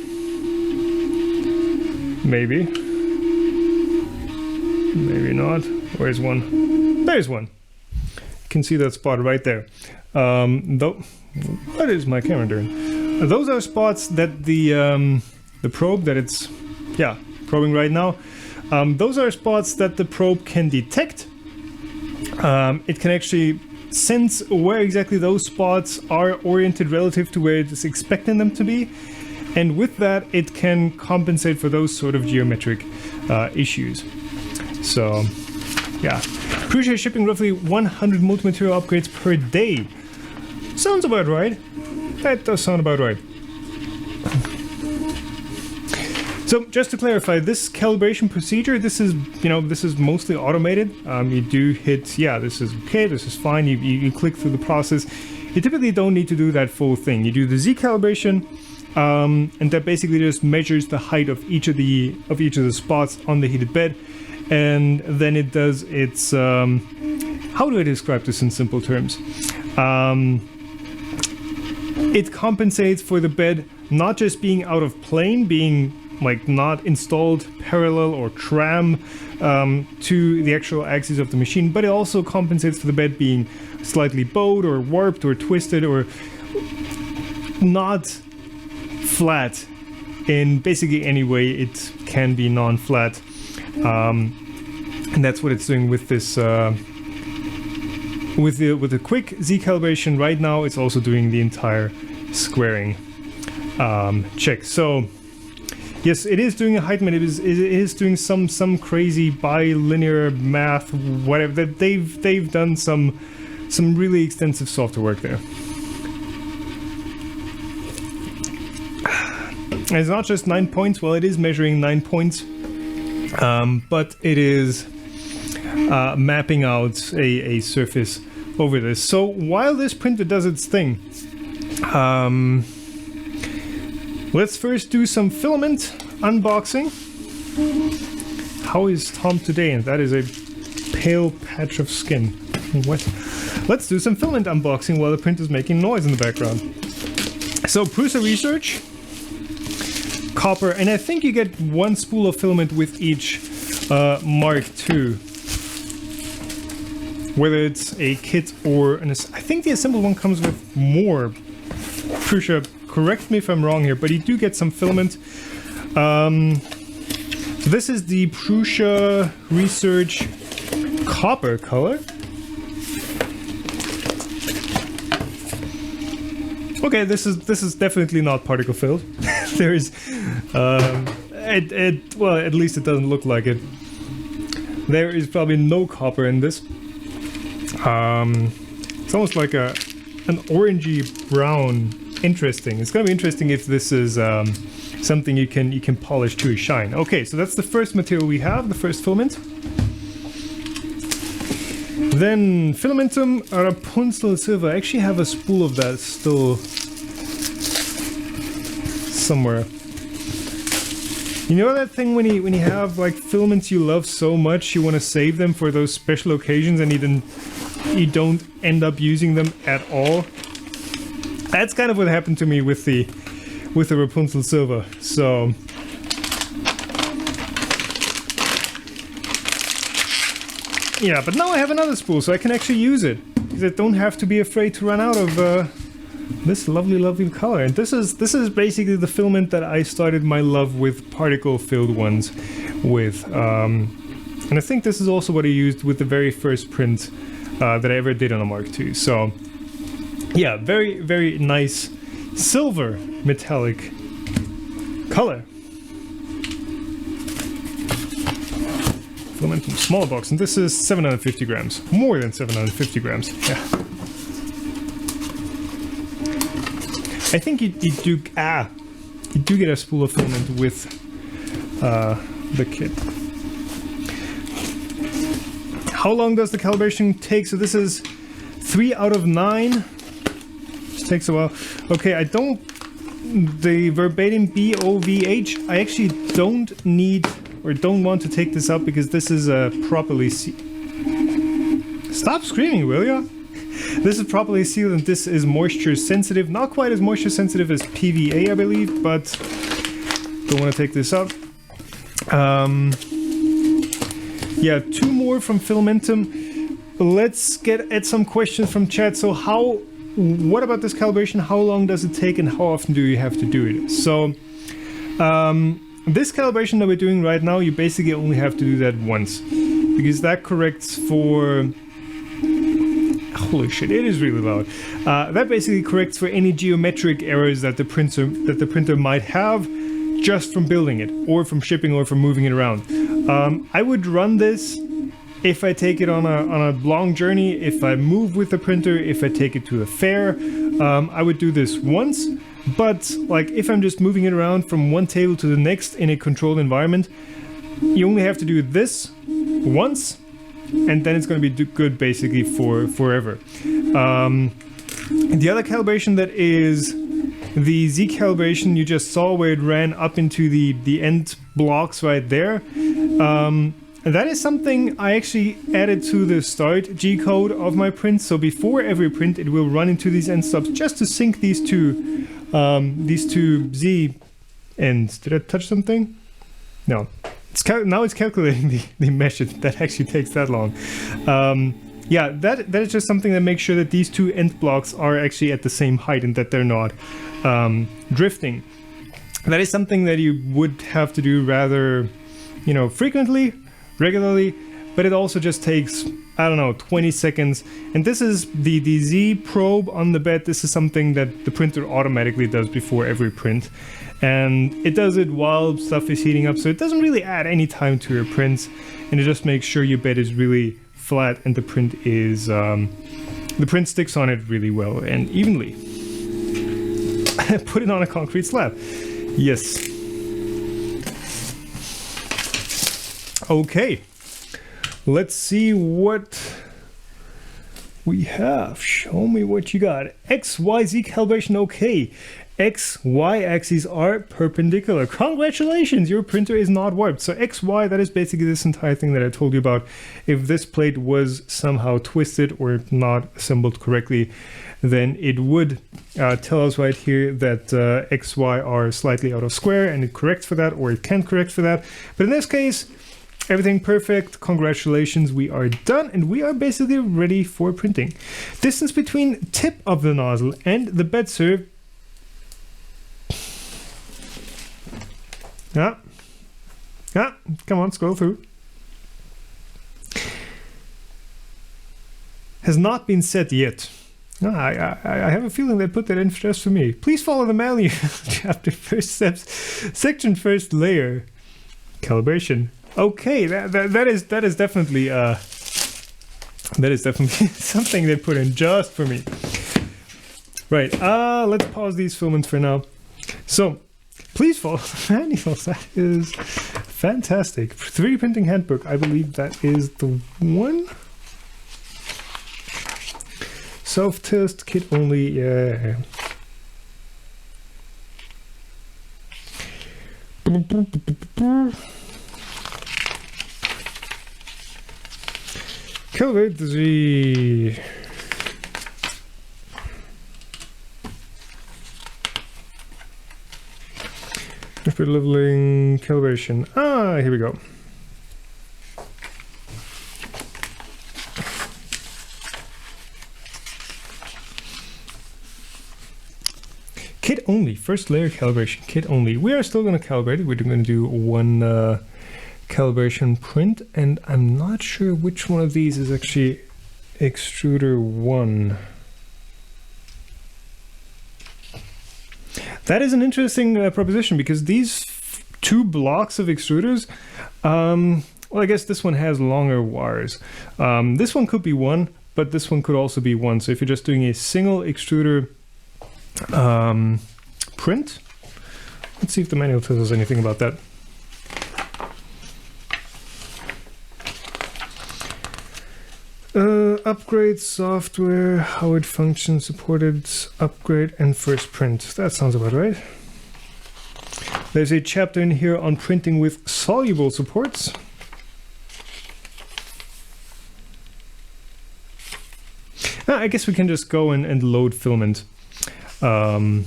Maybe. Maybe not. Where's one? There's one. You can see that spot right there. What is my camera doing? Those are spots that the probe that it's probing right now. Those are spots that the probe can detect. It can actually sense where exactly those spots are oriented relative to where it is expecting them to be, and with that it can compensate for those sort of geometric issues. So yeah, Prusa is shipping roughly 100 multi-material upgrades per day. Sounds about right. That does sound about right. So just to clarify, this calibration procedure, this is mostly automated. You do hit, this is okay, this is fine. You click through the process. You typically don't need to do that full thing. You do the Z calibration, and that basically just measures the height of each of the spots on the heated bed, and then it does its how do I describe this in simple terms? It compensates for the bed not just being out of plane, being like not installed parallel or tram to the actual axis of the machine, but it also compensates for the bed being slightly bowed or warped or twisted or not flat in basically any way it can be non-flat. and that's what it's doing with this with the quick Z calibration. Right now it's also doing the entire squaring check. So yes, it is doing a height map. It is doing some crazy bilinear math, whatever. That they've done some really extensive software work there. And it's not just 9 points. Well, it is measuring 9 points, but it is mapping out a surface over this. So while this printer does its thing, let's first do some filament unboxing. How is Tom today? And that is a pale patch of skin. What? Let's do some filament unboxing while the printer's making noise in the background. So Prusa Research, copper, and I think you get 1 spool of filament with each Mark II. Whether it's a kit or I think the assembled one comes with more. Prusa, correct me if I'm wrong here, but you do get some filament. So this is the Prusa Research copper color. Okay, this is definitely not particle filled. There is, well, at least it doesn't look like it. There is probably no copper in this. It's almost like an orangey brown. Interesting. It's gonna be interesting if this is something you can polish to a shine. Okay, so that's the first material we have, the first filament. Then filamentum Rapunzel silver. I actually have a spool of that still somewhere. You know that thing when you have like filaments you love so much, you want to save them for those special occasions, and you don't end up using them at all. That's kind of what happened to me with the Rapunzel silver. So yeah, but now I have another spool, so I can actually use it, because I don't have to be afraid to run out of this lovely color. And this is basically the filament that I started my love with particle filled ones with, and I think this is also what I used with the very first print that I ever did on a Mark II. So yeah, very nice silver metallic color. Filament from small box, and this is 750 grams. More than 750 grams. Yeah. I think you do get a spool of filament with the kit. How long does the calibration take? So this is 3 out of 9. This takes a while. Okay, the verbatim BOVH, I actually don't need or don't want to take this up, because this is properly Stop screaming, will ya? This is properly sealed, and this is moisture sensitive. Not quite as moisture sensitive as PVA, I believe, but don't want to take this up. Yeah, 2 more from filamentum. Let's get at some questions from chat. So what about this calibration? How long does it take, and how often do you have to do it? So this calibration that we're doing right now, you basically only have to do that once, because that corrects for... Holy shit, it is really loud. That basically corrects for any geometric errors that the printer might have just from building it, or from shipping, or from moving it around. I would run this if I take it on a long journey, if I move with the printer, if I take it to a fair. I would do this once. But like if I'm just moving it around from one table to the next in a controlled environment, you only have to do this once, and then it's going to be good basically for forever. The other calibration that is the Z calibration you just saw, where it ran up into the end blocks right there. That is something I actually added to the start G code of my print. So before every print, it will run into these end stops just to sync these two Z ends. Did I touch something? No. Now it's calculating the mesh. That actually takes that long. Yeah, that is just something that makes sure that these 2 end blocks are actually at the same height, and that they're not drifting. That is something that you would have to do rather, frequently, regularly. but it also just takes, I don't know, 20 seconds. And this is the Z probe on the bed. This is something that the printer automatically does before every print. And it does it while stuff is heating up, so it doesn't really add any time to your prints. And it just makes sure your bed is really flat and the print is, the print sticks on it really well and evenly. Put it on a concrete slab. Yes. Okay. Let's see what we have. Show me what you got. XYZ calibration, okay. XY axes are perpendicular. Congratulations, your printer is not warped. So XY, that is basically this entire thing that I told you about. If this plate was somehow twisted or not assembled correctly, then it would tell us right here that XY are slightly out of square, and it corrects for that, or it can correct for that. But in this case, everything perfect. Congratulations, we are done, and we are basically ready for printing. Distance between tip of the nozzle and the bed serve. Come on, scroll through. Has not been set yet. I have a feeling they put that in just for me. Please follow the manual. Chapter first steps, section first layer, calibration. Okay, that is definitely something they put in just for me. Right. Let's pause these filaments for now. So. Please follow the manuals. That is fantastic. 3D printing handbook. I believe that is the one. Self-test kit only. Yeah. Calibrate the leveling calibration. Here we go. Kit only, first layer calibration, kit only. We are still going to calibrate it. We're going to do one calibration print, and I'm not sure which one of these is actually extruder 1. That is an interesting proposition, because these two blocks of extruders, well, I guess this one has longer wires. This one could be 1, but this one could also be 1. So if you're just doing a single extruder print, let's see if the manual tells us anything about that. Upgrade software, how it functions, supported, upgrade, and first print. That sounds about right. There's a chapter in here on printing with soluble supports. I guess we can just go and load filament. That's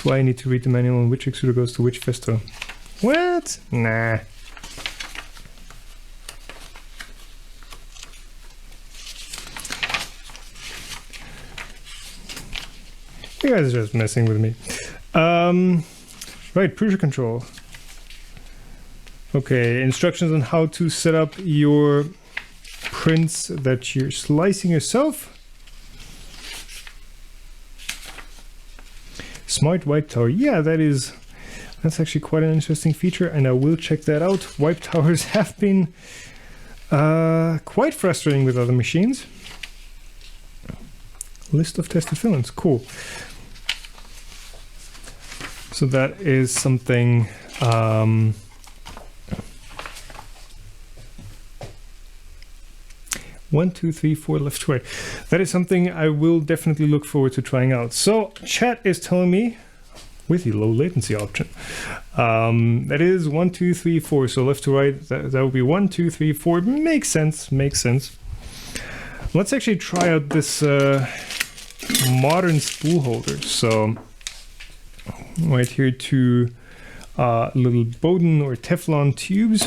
why I need to read the manual on which extruder goes to which festo. What? Nah. You guys are just messing with me. Right, Prusa control. Okay, instructions on how to set up your prints that you're slicing yourself. Smart wipe tower. Yeah, that's actually quite an interesting feature, and I will check that out. Wipe towers have been quite frustrating with other machines. List of tested filaments. Cool. So that is something 1, 2, 3, 4 left to right. That is something I will definitely look forward to trying out. So chat is telling me, with the low latency option, that is 1, 2, 3, 4. So left to right, that would be 1, 2, 3, 4. Makes sense. Makes sense. Let's actually try out this modern spool holder. So right here, two little Bowden or Teflon tubes,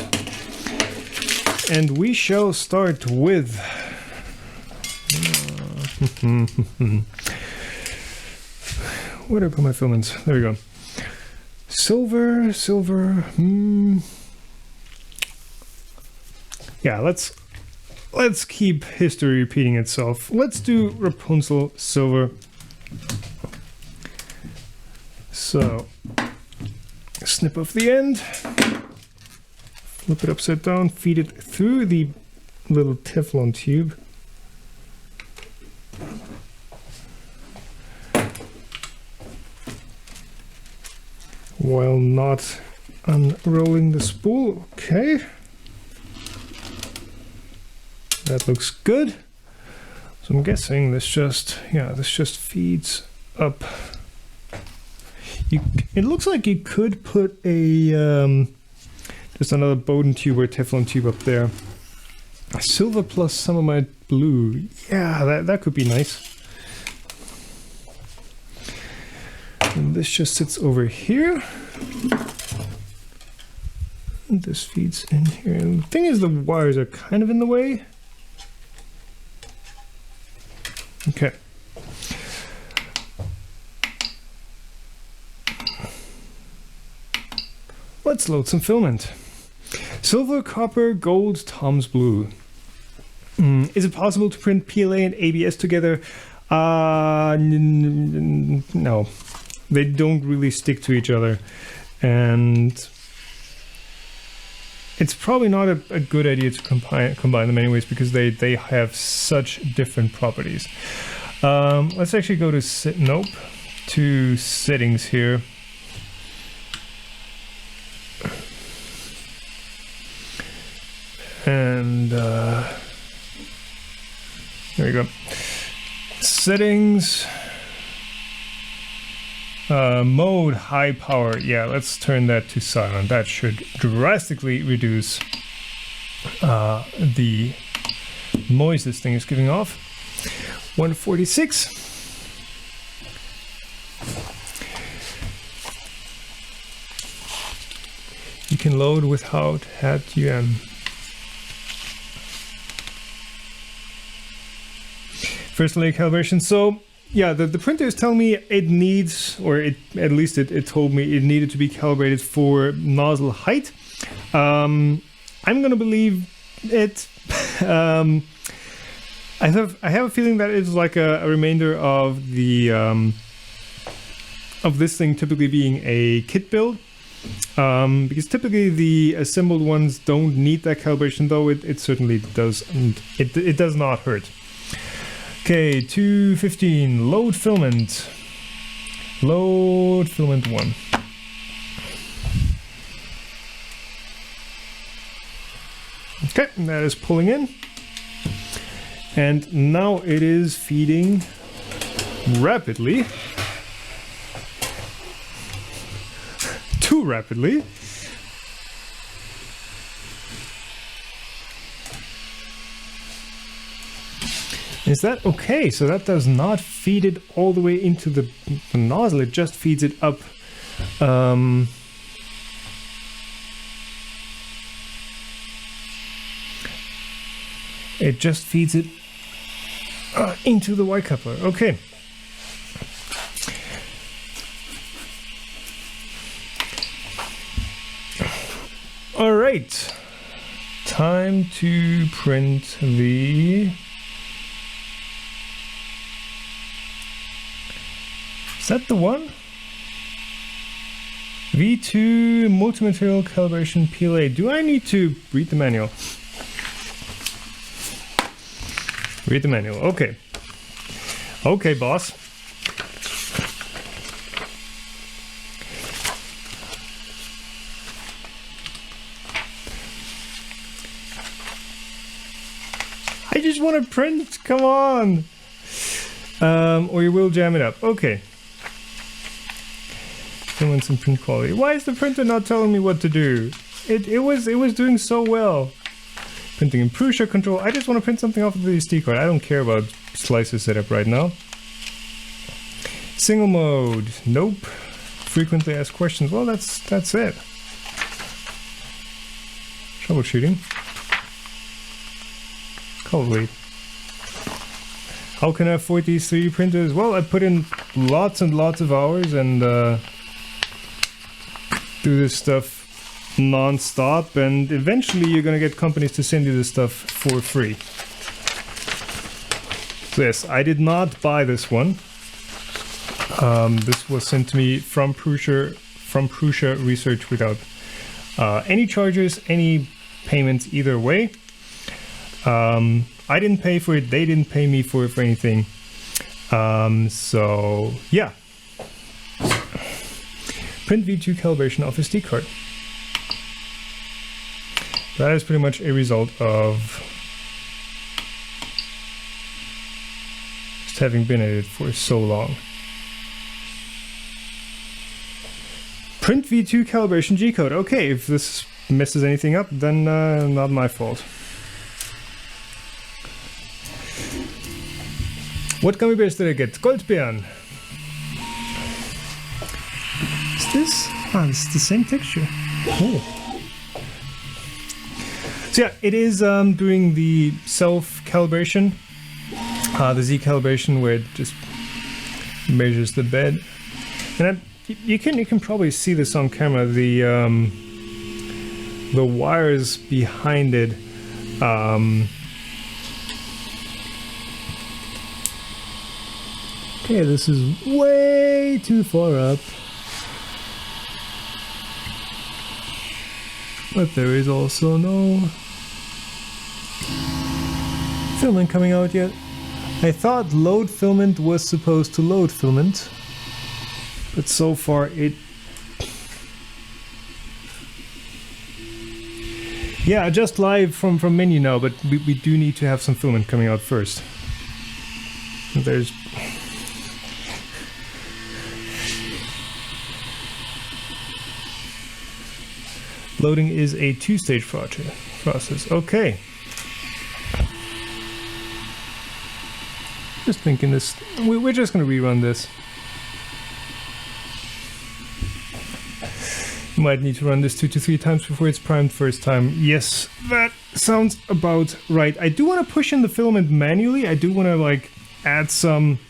and we shall start with where did I put my filaments? There we go. Silver. Yeah, let's keep history repeating itself. Let's do Rapunzel silver. So, snip off the end, flip it upside down, feed it through the little Teflon tube. While not unrolling the spool. Okay. That looks good. So I'm guessing this just feeds up. It looks like you could put a just another Bowden tube or Teflon tube up there. Silver plus some of my blue. Yeah, that could be nice. And this just sits over here. And this feeds in here. And the thing is, the wires are kind of in the way. Okay. Let's load some filament. Silver, copper, gold, Tom's blue. Is it possible to print PLA and ABS together? No. They don't really stick to each other. And it's probably not a good idea to combine them anyways, because they have such different properties. Let's actually go to settings here. And there we go. Settings. Mode high power. Yeah, let's turn that to silent. That should drastically reduce the noise this thing is giving off. 146. You can load without HAT-UM. First layer calibration. So yeah, the printer is telling me it needs, or at least it told me it needed to be calibrated for nozzle height. I'm gonna believe it. I have a feeling that it's like a remainder of the of this thing typically being a kit build, because typically the assembled ones don't need that calibration, though it certainly does, and it does not hurt. Okay, 215, load filament. Load filament 1. Okay, that is pulling in. And now it is feeding rapidly. Too rapidly. Is that okay? So that does not feed it all the way into the nozzle, it just feeds it up. It just feeds it into the Y coupler. Okay. All right. Time to print the... Is that the one? V2 multi-material calibration PLA. Do I need to read the manual? Read the manual. Okay. Okay, boss. I just want to print. Come on. Or you will jam it up. Okay. Filament and print quality. Why is the printer not telling me what to do? It was doing so well. Printing in Prusa control. I just want to print something off of the SD card. I don't care about slicer setup right now. Single mode. Nope. Frequently asked questions. Well, that's it. Troubleshooting. Probably. How can I afford these 3D printers? Well, I put in lots and lots of hours and do this stuff non-stop, and eventually you're gonna get companies to send you this stuff for free. So yes, I did not buy this one. This was sent to me from Prusa Research without any charges, any payments either way. I didn't pay for it, they didn't pay me for anything. So yeah. Print V2 calibration of SD card. That is pretty much a result of just having been at it for so long. Print V2 calibration G-code. Okay, if this messes anything up, then not my fault. What gummy bears did I get? Goldbeeren. Is this? Ah, this is the same texture. Oh. So yeah, it is doing the self-calibration, the Z-calibration, where it just measures the bed. And you can probably see this on camera. The wires behind it. Okay, this is way too far up. But there is also no filament coming out yet. I thought load filament was supposed to load filament, but so far it... Yeah, just live from menu now, but we do need to have some filament coming out first. There's... Loading is a two-stage process. Okay. Just thinking this... We're just going to rerun this. You might need to run this 2 to 3 times before it's primed first time. Yes, that sounds about right. I do want to push in the filament manually. I do want to, like, add some...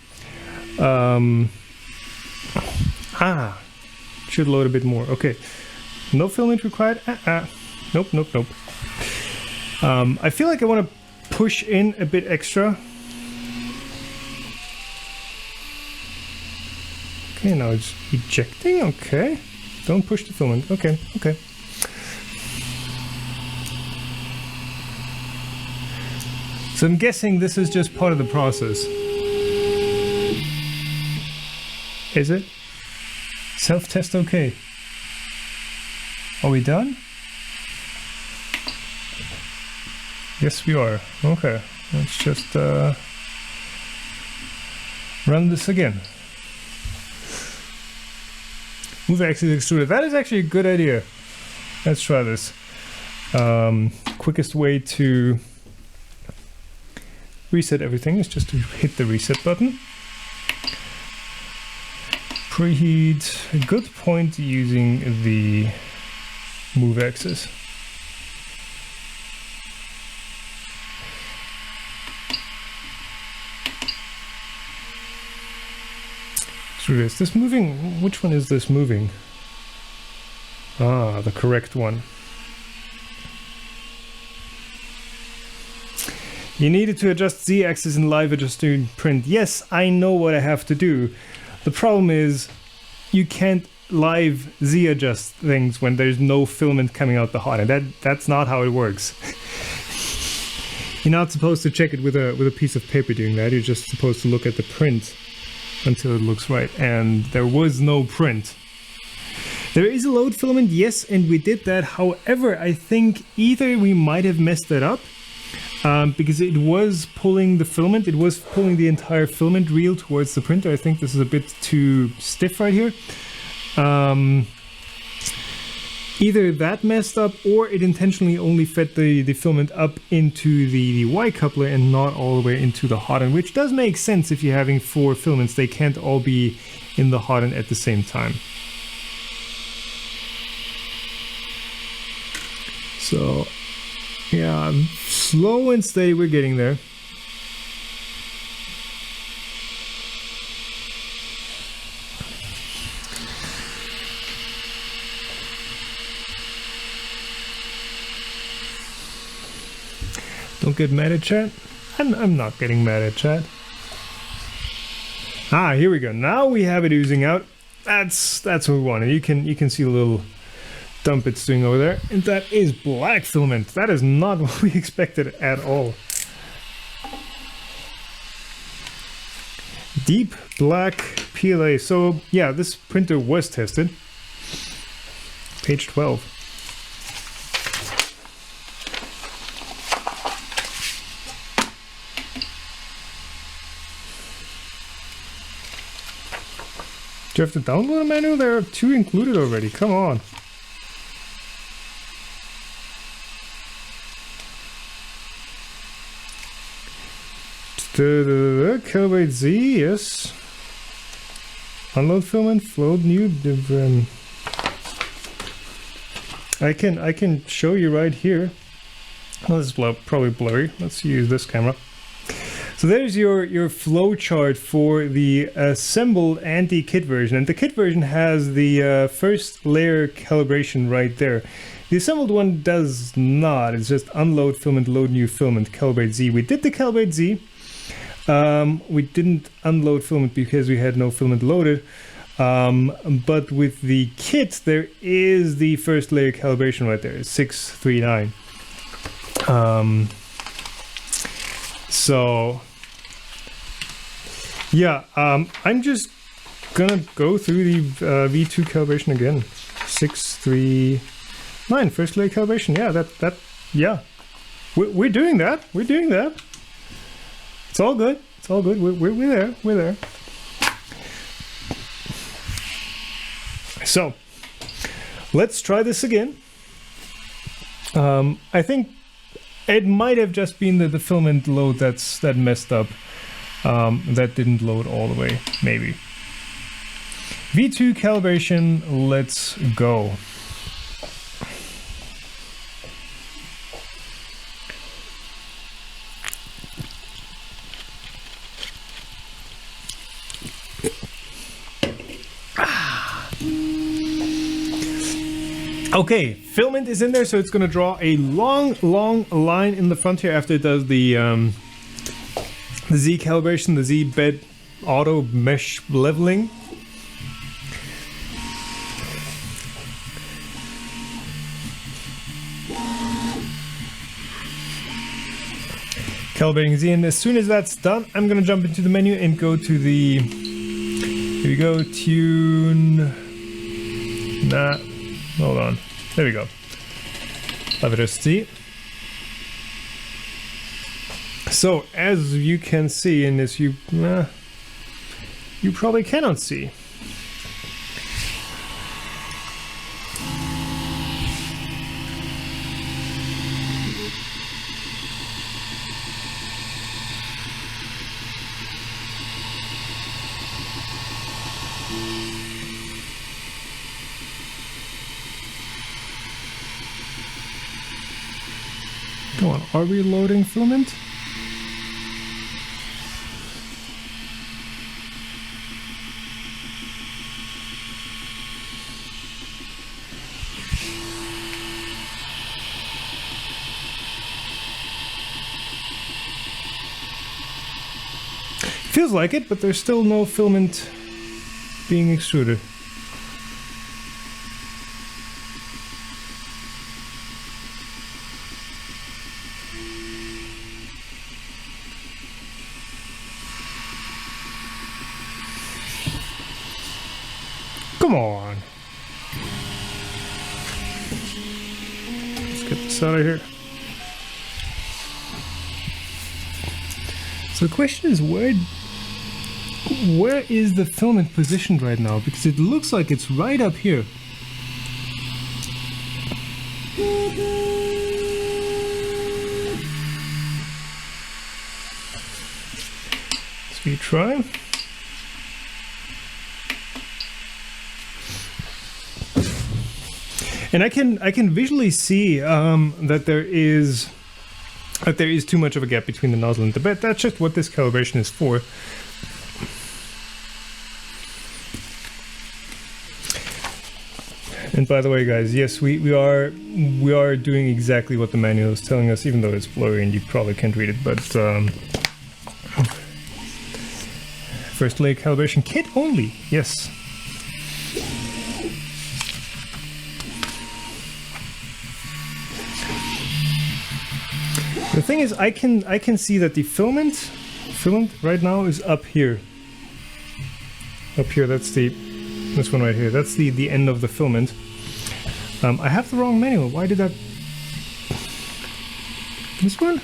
should load a bit more. Okay. No filament required. Nope. I feel like I want to push in a bit extra. Okay, now it's ejecting. Okay. Don't push the filament. Okay. So I'm guessing this is just part of the process. Is it? Self-test okay. Are we done? Yes, we are. Okay, let's just run this again. Move axis extruder. That is actually a good idea. Let's try this. Quickest way to reset everything is just to hit the reset button. Preheat. A good point using the move axis. So is this moving? Which one is this moving? Ah, the correct one. You needed to adjust Z-axis in live adjusting print. Yes, I know what I have to do. The problem is you can't live Z-adjust things when there's no filament coming out the hot end. That's not how it works. You're not supposed to check it with a piece of paper doing that. You're just supposed to look at the print until it looks right, and there was no print. There is a load filament, yes, and we did that. However, I think either we might have messed that up because it was pulling the filament, it was pulling the entire filament reel towards the printer. I think this is a bit too stiff right here. Either that messed up, or it intentionally only fed the filament up into the Y coupler and not all the way into the hot end, which does make sense if you're having 4 filaments. They can't all be in the hot end at the same time. So, yeah, slow and steady, we're getting there. Don't get mad at chat. I'm not getting mad at chat. Ah, here we go. Now we have it oozing out. That's what we wanted. You can see the little dump it's doing over there, and that is black filament. That is not what we expected at all. Deep black PLA. So yeah, this printer was tested. Page 12. Do you have to download a manual? There are 2 included already. Come on. Calibrate Z, yes. Unload filament, float new. I can show you right here. Oh, this is probably blurry. Let's use this camera. So there's your flow chart for the assembled and the kit version, and the kit version has the first layer calibration right there. The assembled one does not. It's just unload filament, load new filament, calibrate Z. We did the calibrate Z. We didn't unload filament because we had no filament loaded. But with the kit, there is the first layer calibration right there. It's 639. So yeah, I'm just gonna go through the V2 calibration again. 639 first layer calibration. Yeah, yeah, we're doing that. We're doing that. It's all good. It's all good. We're there. We're there. So let's try this again. I think it might have just been the filament load that messed up. That didn't load all the way, maybe. V2 calibration, let's go. Okay, filament is in there, so it's going to draw a long line in the front here after it does the Z calibration, the Z bed auto mesh leveling. Calibrating Z, and as soon as that's done, I'm going to jump into the menu and go to the, here we go, tune, hold on, there we go, electricity. So as you can see, and as you probably cannot see, come on, are we loading filament? Feels like it, but there's still no filament being extruded. Come on. Let's get this out of here. So the question is, where is the filament positioned right now? Because it looks like it's right up here. Let's retry. And I can visually see that there is too much of a gap between the nozzle and the bed. That's just what this calibration is for. And by the way, guys, yes, we are doing exactly what the manual is telling us, even though it's blurry and you probably can't read it. But first layer calibration kit only, yes. The thing is, I can see that the filament right now is up here. Up here, that's this one right here. That's the end of the filament. I have the wrong manual. Why did that? This one?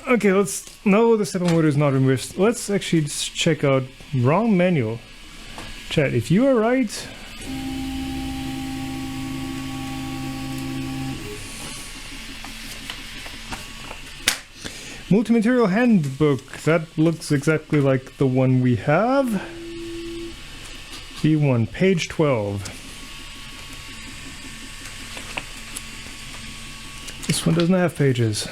Okay, let's. No, the step-on motor is not reversed. Let's actually just check out wrong manual. Chat, if you are right. Multi-material handbook, that looks exactly like the one we have. B1, page 12. This one doesn't have pages.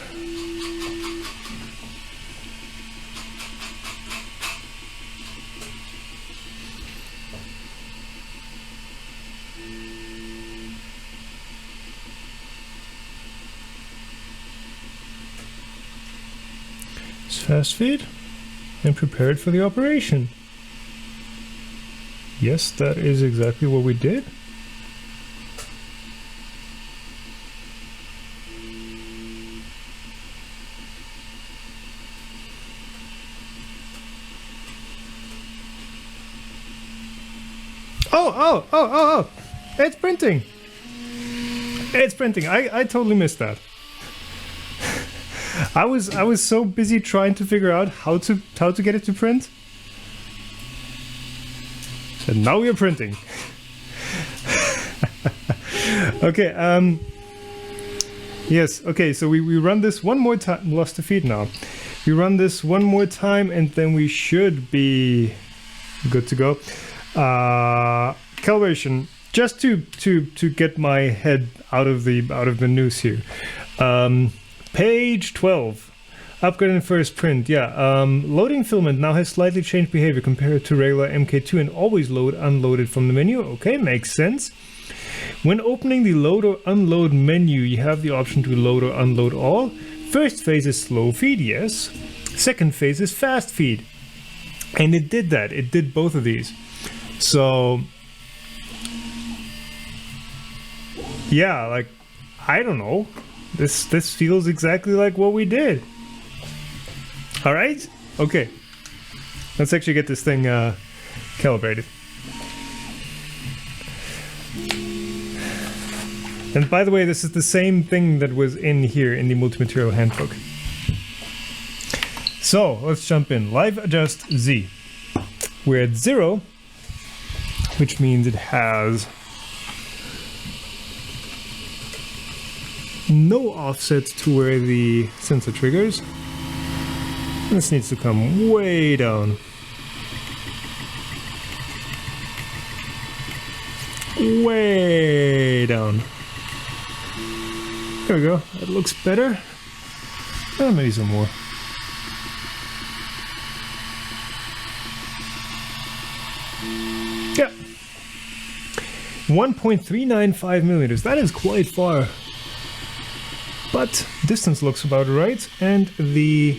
Fast feed and prepared for the operation. Yes, that is exactly what we did. Oh, it's printing. It's printing. I totally missed that. I was so busy trying to figure out how to get it to print. So now we are printing. Okay, yes, okay, so we run this one more time. Lost the feed now. We run this one more time and then we should be good to go. Calibration, just to get my head out of the news here. Page 12, upgrade in first print. Yeah, loading filament now has slightly changed behavior compared to regular MK2 and always load unloaded from the menu. Okay, makes sense. When opening the load or unload menu, you have the option to load or unload all. First phase is slow feed, yes. Second phase is fast feed. And it did that. It did both of these. So, yeah, like, I don't know. This feels exactly like what we did. All right? Okay. Let's actually get this thing calibrated. And by the way, this is the same thing that was in here in the multi-material handbook. So let's jump in. Live adjust Z. We're at 0, which means it has no offset to where the sensor triggers. This needs to come way down. Way down. There we go. That looks better. Maybe some more. Yeah. 1.395 millimeters. That is quite far. But distance looks about right, and the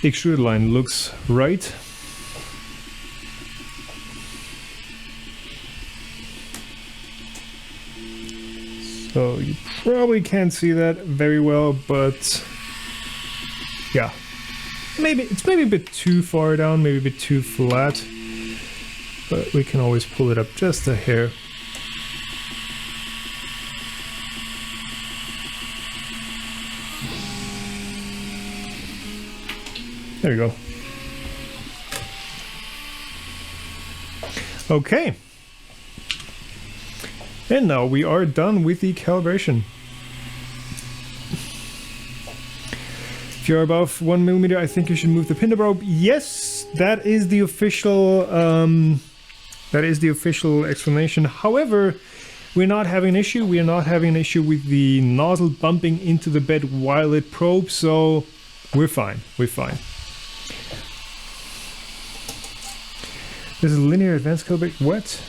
extruder line looks right. So you probably can't see that very well, but yeah. It's maybe a bit too far down, maybe a bit too flat, but we can always pull it up just a hair. There you go. Okay. And now we are done with the calibration. If you're above 1 millimeter, I think you should move the pin probe. Yes, that is the official explanation. However, we're not having an issue. We are not having an issue with the nozzle bumping into the bed while it probes, so we're fine. We're fine. This is linear advanced calibration. What?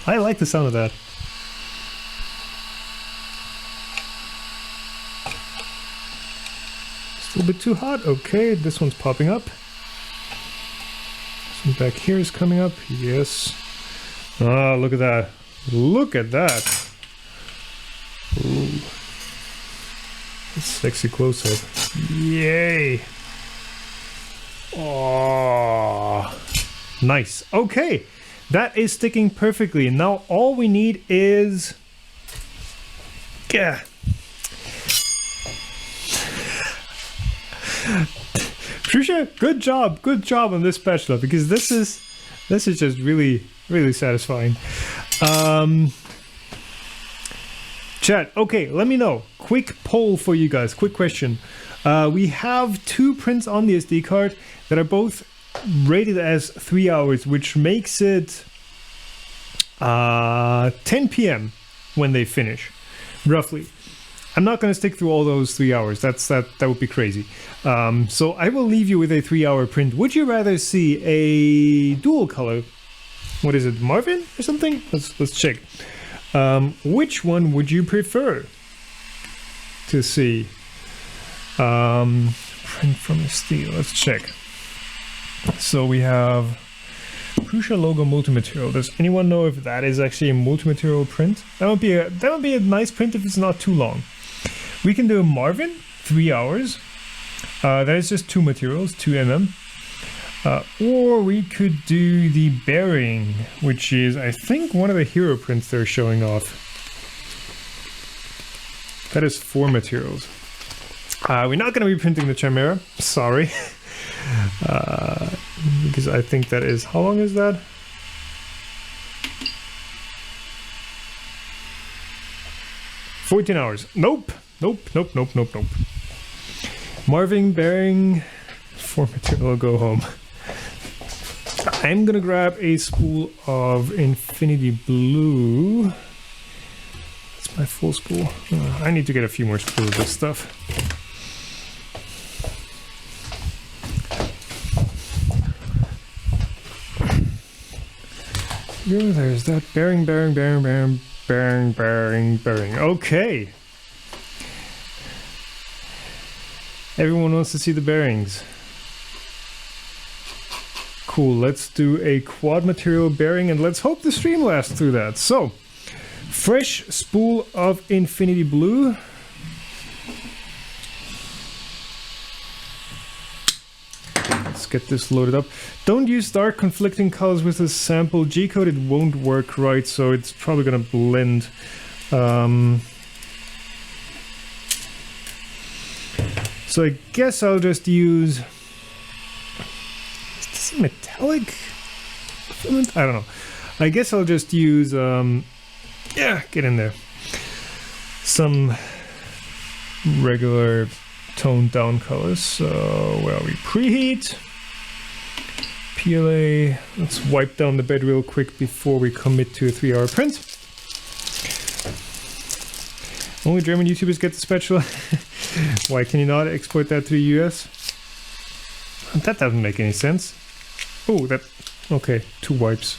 I like the sound of that. It's a little bit too hot. Okay, this one's popping up. This one back here is coming up. Yes. Ah, look at that. Look at that. Ooh. Sexy close-up. Yay. Oh, nice. Okay. That is sticking perfectly. Now all we need is... Yeah. Prusa, good job on this spatula, because this is just really satisfying. Chat, okay, let me know. Quick poll for you guys, quick question. We have 2 prints on the SD card that are both rated as 3 hours, which makes it 10 p.m. when they finish, roughly. I'm not going to stick through all those 3 hours. That would be crazy. So I will leave you with a 3-hour print. Would you rather see a dual color? What is it, Marvin or something? Let's check. Which one would you prefer to see? Print from steel. Let's check. So we have Prusa logo multi-material. Does anyone know if that is actually a multi-material print? That would be a nice print if it's not too long. We can do a Marvin, 3 hours. That is just 2 materials, 2 mm. Or we could do the bearing, which is, I think, one of the hero prints they're showing off. That is 4 materials. We're not going to be printing the Chimera, sorry. Because I think that is, how long is that? $14 Nope. Nope. Marvin, bearing, 4 material, go home. I'm gonna grab a spool of Infinity Blue. That's my full spool. I need to get a few more spools of this stuff. Here, there's that bearing. Okay. Everyone wants to see the bearings. Cool, let's do a quad material bearing and let's hope the stream lasts through that. So, fresh spool of Infinity Blue. Let's get this loaded up. Don't use dark conflicting colors with a sample G-code, it won't work right, so it's probably gonna blend. So I guess I'll just use... Is this a metallic filament? I don't know. I guess I'll just use... yeah, get in there. Some regular toned down colors. So, where are we? Preheat. PLA. Let's wipe down the bed real quick before we commit to a 3-hour print. Only German YouTubers get the spatula. Why can you not export that to the US? That doesn't make any sense. Oh, that... Okay, 2 wipes.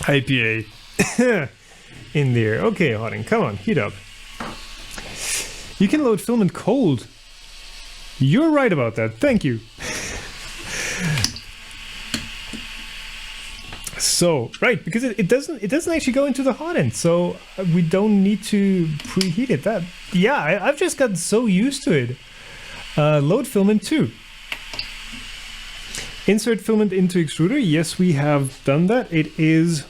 IPA in there. Okay, Hotting, come on, heat up. You can load filament cold. You're right about that. Thank you. So, right, because it doesn't actually go into the hot end, so we don't need to preheat it. I've just gotten so used to it. Load filament too. Insert filament into extruder. Yes, we have done that. It is,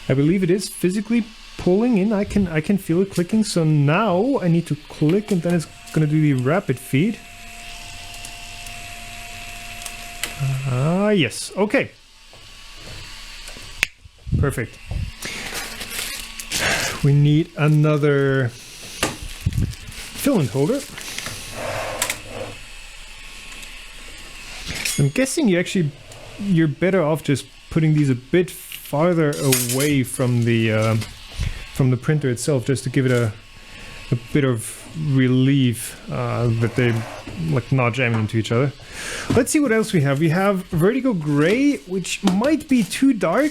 I believe it is physically pulling in. I can feel it clicking. So now I need to click, and then it's going to do the rapid feed. Yes. Okay. Perfect. We need another filament holder. I'm guessing you're better off just putting these a bit farther away from the printer itself, just to give it a bit of relief that they like not jamming into each other. Let's see what else we have. We have vertical gray, which might be too dark.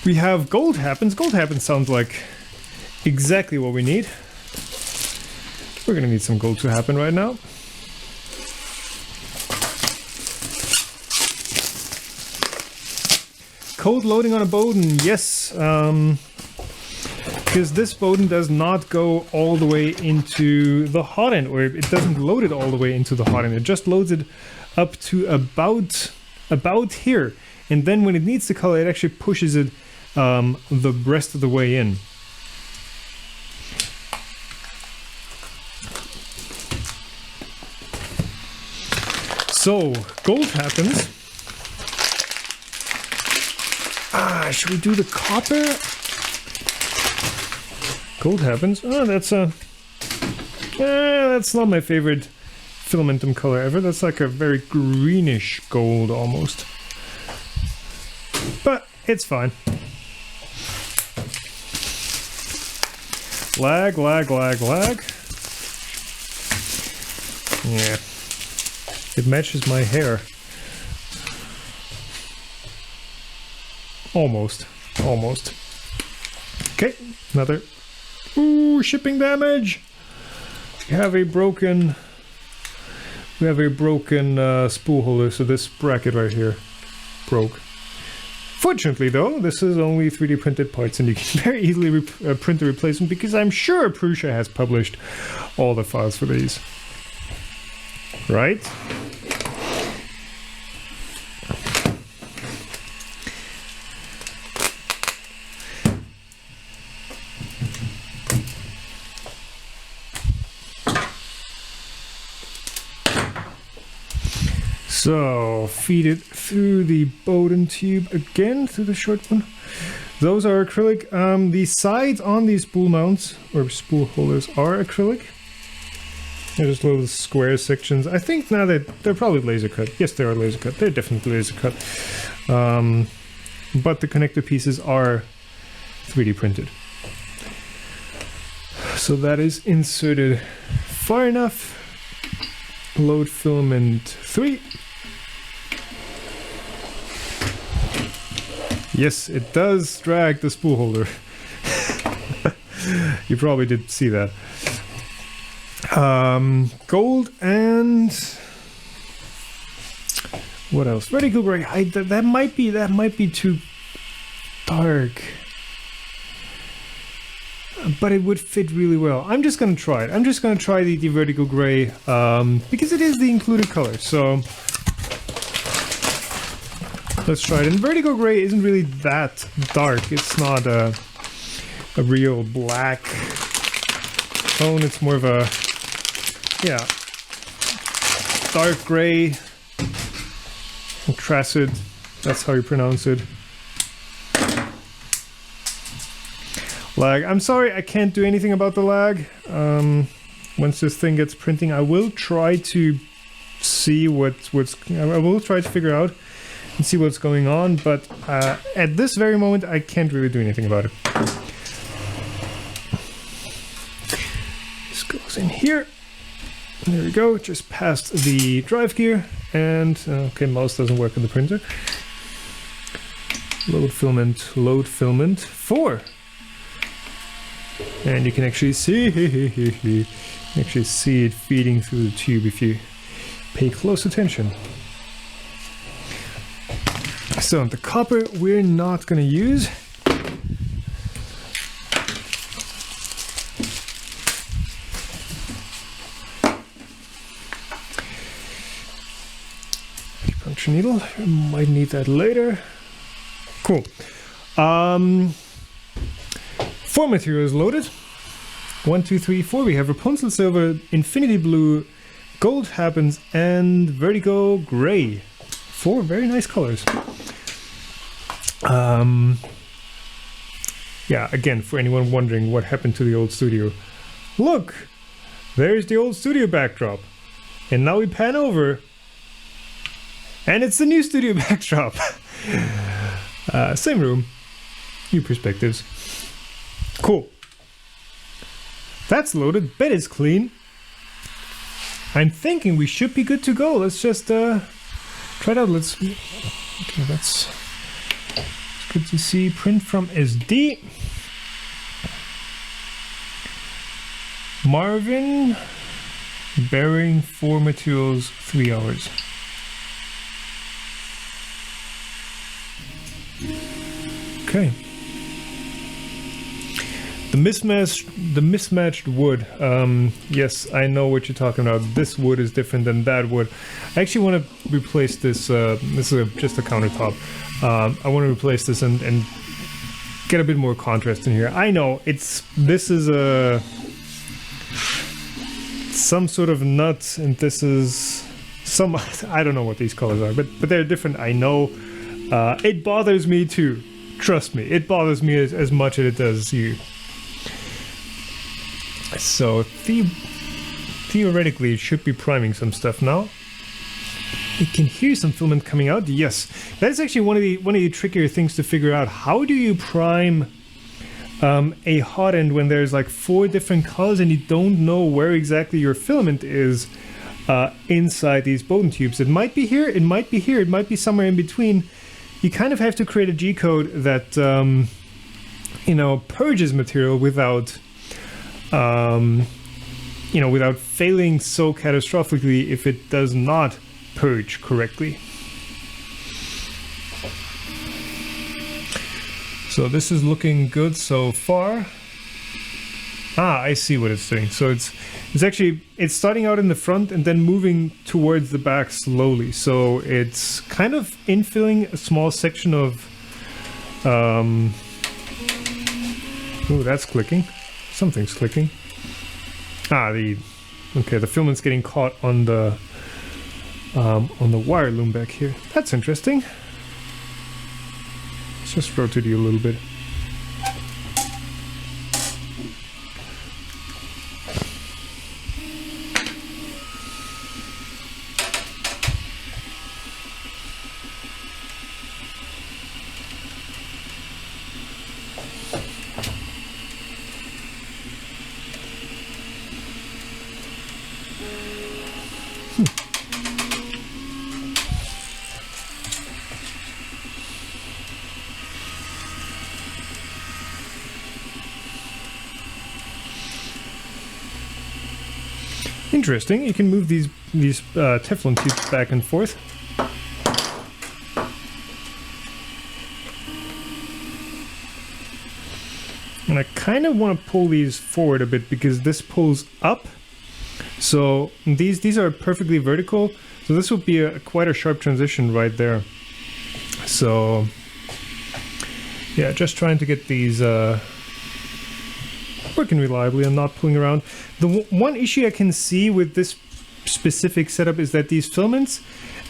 We have gold happens. Gold happens sounds like exactly what we need. We're gonna need some gold to happen right now. Cold loading on a Bowden, yes, because this Bowden does not go all the way into the hot end, or it doesn't load it all the way into the hot end. It just loads it up to about here, and then when it needs to color, it actually pushes it the rest of the way in. So gold happens. Should we do the copper? Gold happens. Oh, that's not my favorite filamentum color ever. That's like a very greenish gold almost. But it's fine. Lag. Yeah. It matches my hair. Almost. Okay, another. Ooh, shipping damage. We have a broken spool holder, so this bracket right here broke. Fortunately, though, this is only 3D printed parts, and you can very easily print the replacement, because I'm sure Prusa has published all the files for these. Right? So, feed it through the Bowden tube again, through the short one. Those are acrylic. The sides on these spool mounts, or spool holders, are acrylic. They're just little square sections. I think now that they're probably laser cut. Yes, they are laser cut. They're definitely laser cut. But the connector pieces are 3D printed. So that is inserted far enough. Load filament 3. Yes, it does drag the spool holder. You probably did see that. Gold and what else? Vertical gray. That might be too dark, but it would fit really well. I'm just gonna try it. I'm just gonna try the vertical gray because it is the included color. So let's try it. And vertical gray isn't really that dark. It's not a real black tone. It's more of a dark gray, tracid. That's how you pronounce it. Lag. I'm sorry, I can't do anything about the lag. Once this thing gets printing, I will try to see I will try to figure out and see what's going on, but at this very moment, I can't really do anything about it. This goes in here. There we go, just past the drive gear, and okay, mouse doesn't work in the printer. Load filament 4. And you can actually see it feeding through the tube if you pay close attention. So the copper we're not going to use. Puncture needle, might need that later. Cool. 4 materials loaded. 1, 2, 3, 4. We have Rapunzel Silver, Infinity Blue, Gold Happens, and Vertigo Gray. 4 very nice colors. Yeah, again, for anyone wondering what happened to the old studio, look, there's the old studio backdrop. And now we pan over, and it's the new studio backdrop. Same room, new perspectives. Cool. That's loaded, bed is clean. I'm thinking we should be good to go. Let's just try it out. Okay, that's good to see. Print from SD. Marvin, bearing 4 materials, 3 hours. Okay. The mismatched wood. Yes, I know what you're talking about. This wood is different than that wood. I actually want to replace this. This is just a countertop. I want to replace this and get a bit more contrast in here. I know this is some sort of nut, and this is some, I don't know what these colors are, but they're different. I know. It bothers me too. Trust me, it bothers me as much as it does you. So theoretically, it should be priming some stuff now. You can hear some filament coming out. Yes, that is actually one of the trickier things to figure out. How do you prime a hot end when there's like 4 different colors and you don't know where exactly your filament is inside these Bowden tubes? It might be here, it might be here, it might be somewhere in between. You kind of have to create a G-code that you know, purges material without you know, without failing so catastrophically if it does not purge correctly. So this is looking good so far. Ah, I see what it's doing. So it's starting out in the front and then moving towards the back slowly. So it's kind of infilling a small section of oh, that's clicking. Something's clicking. Ah, the filament's getting caught on the wire loom back here. That's interesting. Let's just rotate you a little bit. Interesting. You can move these Teflon tubes back and forth. And I kind of want to pull these forward a bit because this pulls up. So these are perfectly vertical. So this will be quite a sharp transition right there. So yeah, just trying to get these working reliably and not pulling around. The one issue I can see with this specific setup is that these filaments,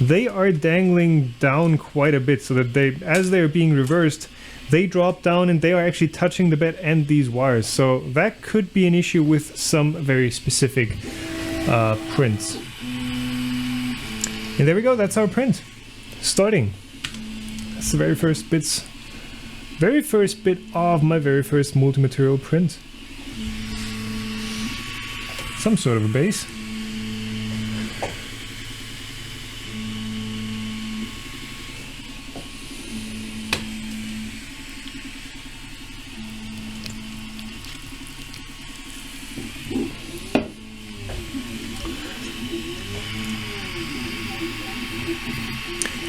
they are dangling down quite a bit, so that as they're being reversed, they drop down and they are actually touching the bed and these wires. So that could be an issue with some very specific prints. And there we go, that's our print. Starting. That's the very first bit of my very first multi-material print. Some sort of a base.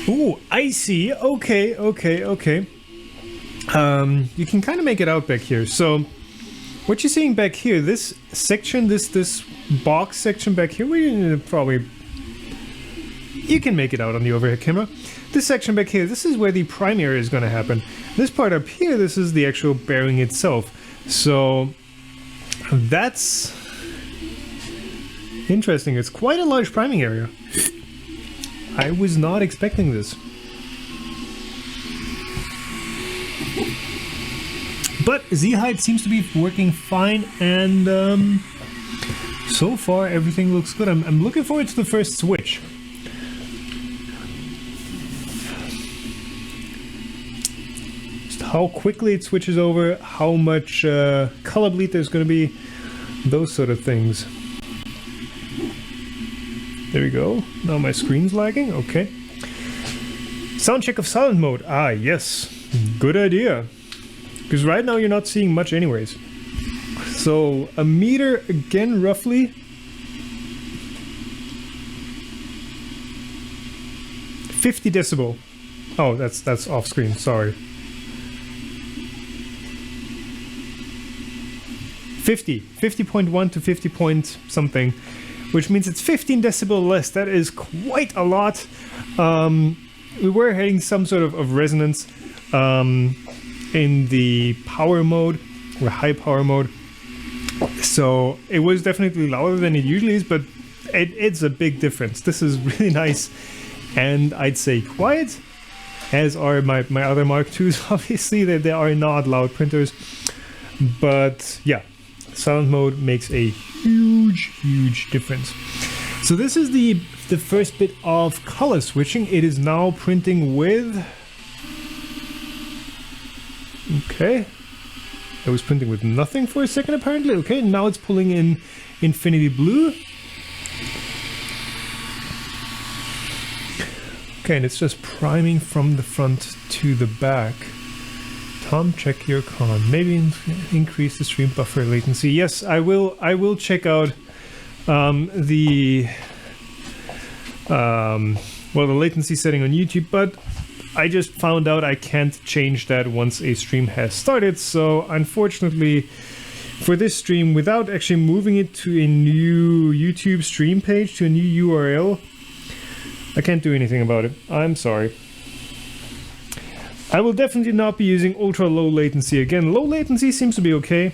Ooh, I see. Okay. You can kind of make it out back here. So what you're seeing back here, this section, this box section back here, you can make it out on the overhead camera. This section back here, this is where the prime area is going to happen. This part up here, this is the actual bearing itself. So that's interesting. It's quite a large priming area. I was not expecting this. But Z height seems to be working fine, and so far everything looks good. I'm looking forward to the first switch. Just how quickly it switches over, how much color bleed there's going to be, those sort of things. There we go. Now my screen's lagging. Okay. Sound check of silent mode. Ah, yes. Good idea. Because right now you're not seeing much anyways. So a meter again, roughly. 50 decibel. Oh, that's off screen. Sorry. 50.1 to 50 point something, which means it's 15 decibel less. That is quite a lot. We were having some sort of resonance in the power mode, or high power mode. So it was definitely louder than it usually is, but it's a big difference. This is really nice, and I'd say quiet, as are my other Mark IIs. Obviously, they are not loud printers, but yeah, silent mode makes a huge difference. So this is the first bit of color switching. It is now printing with... Okay. It was printing with nothing for a second apparently. Okay, now it's pulling in infinity blue. Okay, and it's just priming from the front to the back. Tom, check your con. Maybe increase the stream buffer latency. Yes, I will check out the latency setting on YouTube, but I just found out I can't change that once a stream has started. So unfortunately, for this stream, without actually moving it to a new YouTube stream page, to a new URL, I can't do anything about it. I'm sorry. I will definitely not be using ultra low latency again. Low latency seems to be okay,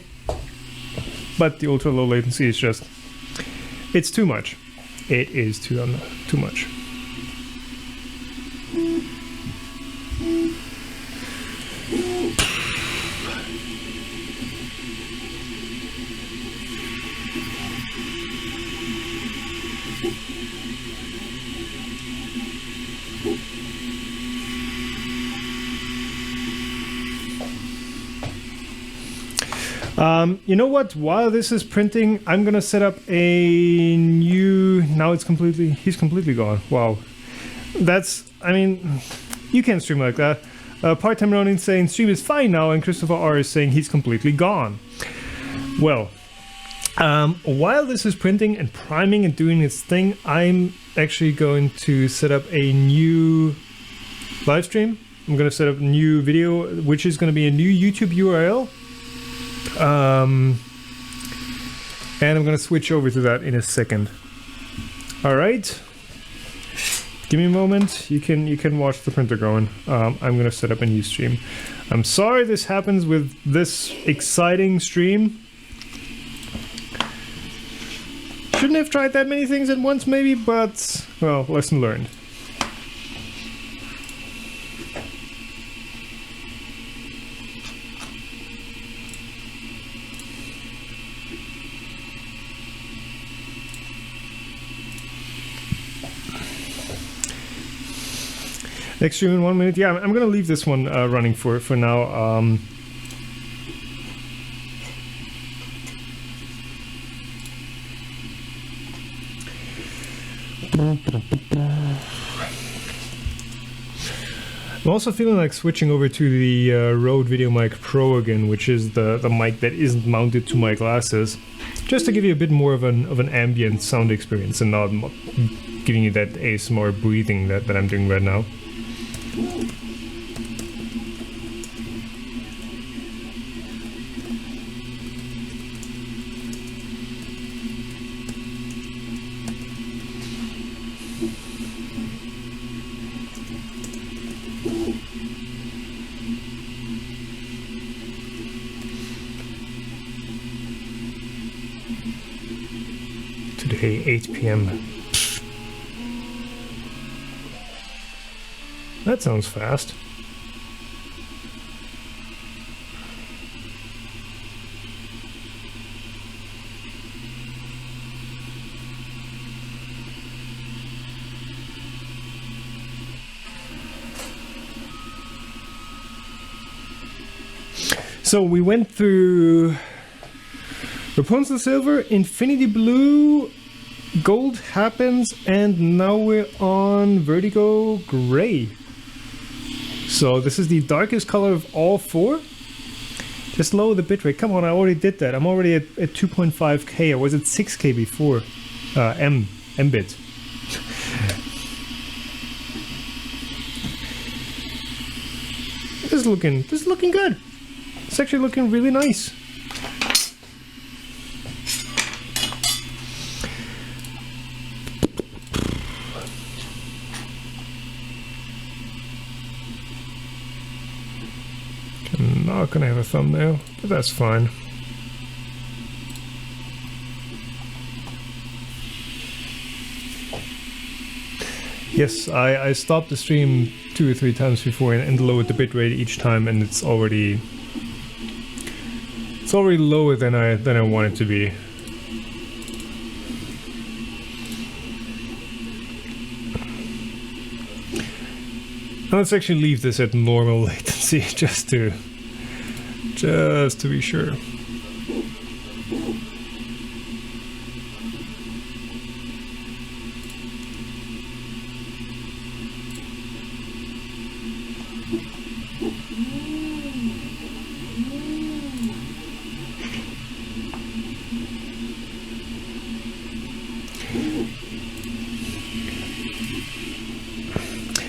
but the ultra low latency is just, it's too much. It is too much. You know what? While this is printing, I'm gonna set up a new... Now he's completely gone. Wow. That's... I mean, you can't stream like that. Part-time Ronin saying stream is fine now, and Christopher R is saying he's completely gone. Well, while this is printing and priming and doing its thing, I'm actually going to set up a new live stream. I'm gonna set up a new video, which is gonna be a new YouTube URL. And I'm gonna switch over to that in a second. All right, give me a moment. You can watch the printer going. I'm gonna set up a new stream. I'm sorry this happens with this exciting stream. Shouldn't have tried that many things at once, maybe, but well, lesson learned. Next stream in 1 minute. Yeah, I'm gonna leave this one running for now. I'm also feeling like switching over to the Rode VideoMic Pro again, which is the mic that isn't mounted to my glasses, just to give you a bit more of an ambient sound experience and not giving you that ASMR breathing that I'm doing right now. Today, 8 p.m. That sounds fast. So we went through Rapunzel Silver, Infinity Blue, Gold Happens, and now we're on Vertigo Gray. So this is the darkest color of all four. Just lower the bitrate. Come on, I already did that. I'm already at 2.5K. I was at 6K before. M-bit. This is looking good. It's actually looking really nice. I'm not gonna have a thumbnail, but that's fine. Yes, I stopped the stream 2 or 3 times before and lowered the bitrate each time, and it's already lower than I want it to be. Now let's actually leave this at normal latency just to be sure.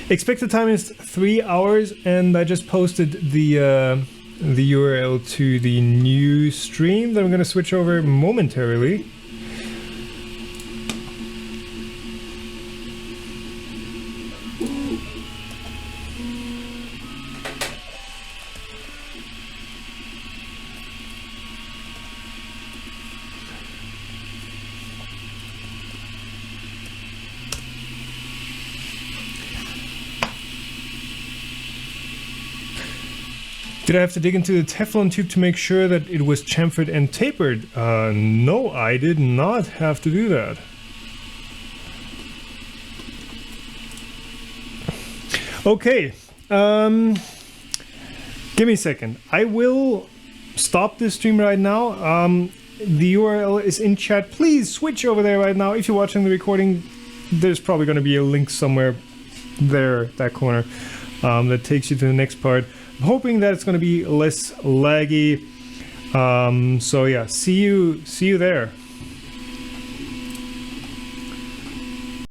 Expected time is 3 hours, and I just posted the URL to the new stream that I'm going to switch over momentarily. Did I have to dig into the Teflon tube to make sure that it was chamfered and tapered? No, I did not have to do that. Okay, give me a second. I will stop this stream right now. The URL is in chat. Please switch over there right now. If you're watching the recording, there's probably going to be a link somewhere there, that corner, that takes you to the next part. I'm hoping that it's going to be less laggy. So yeah, see you there.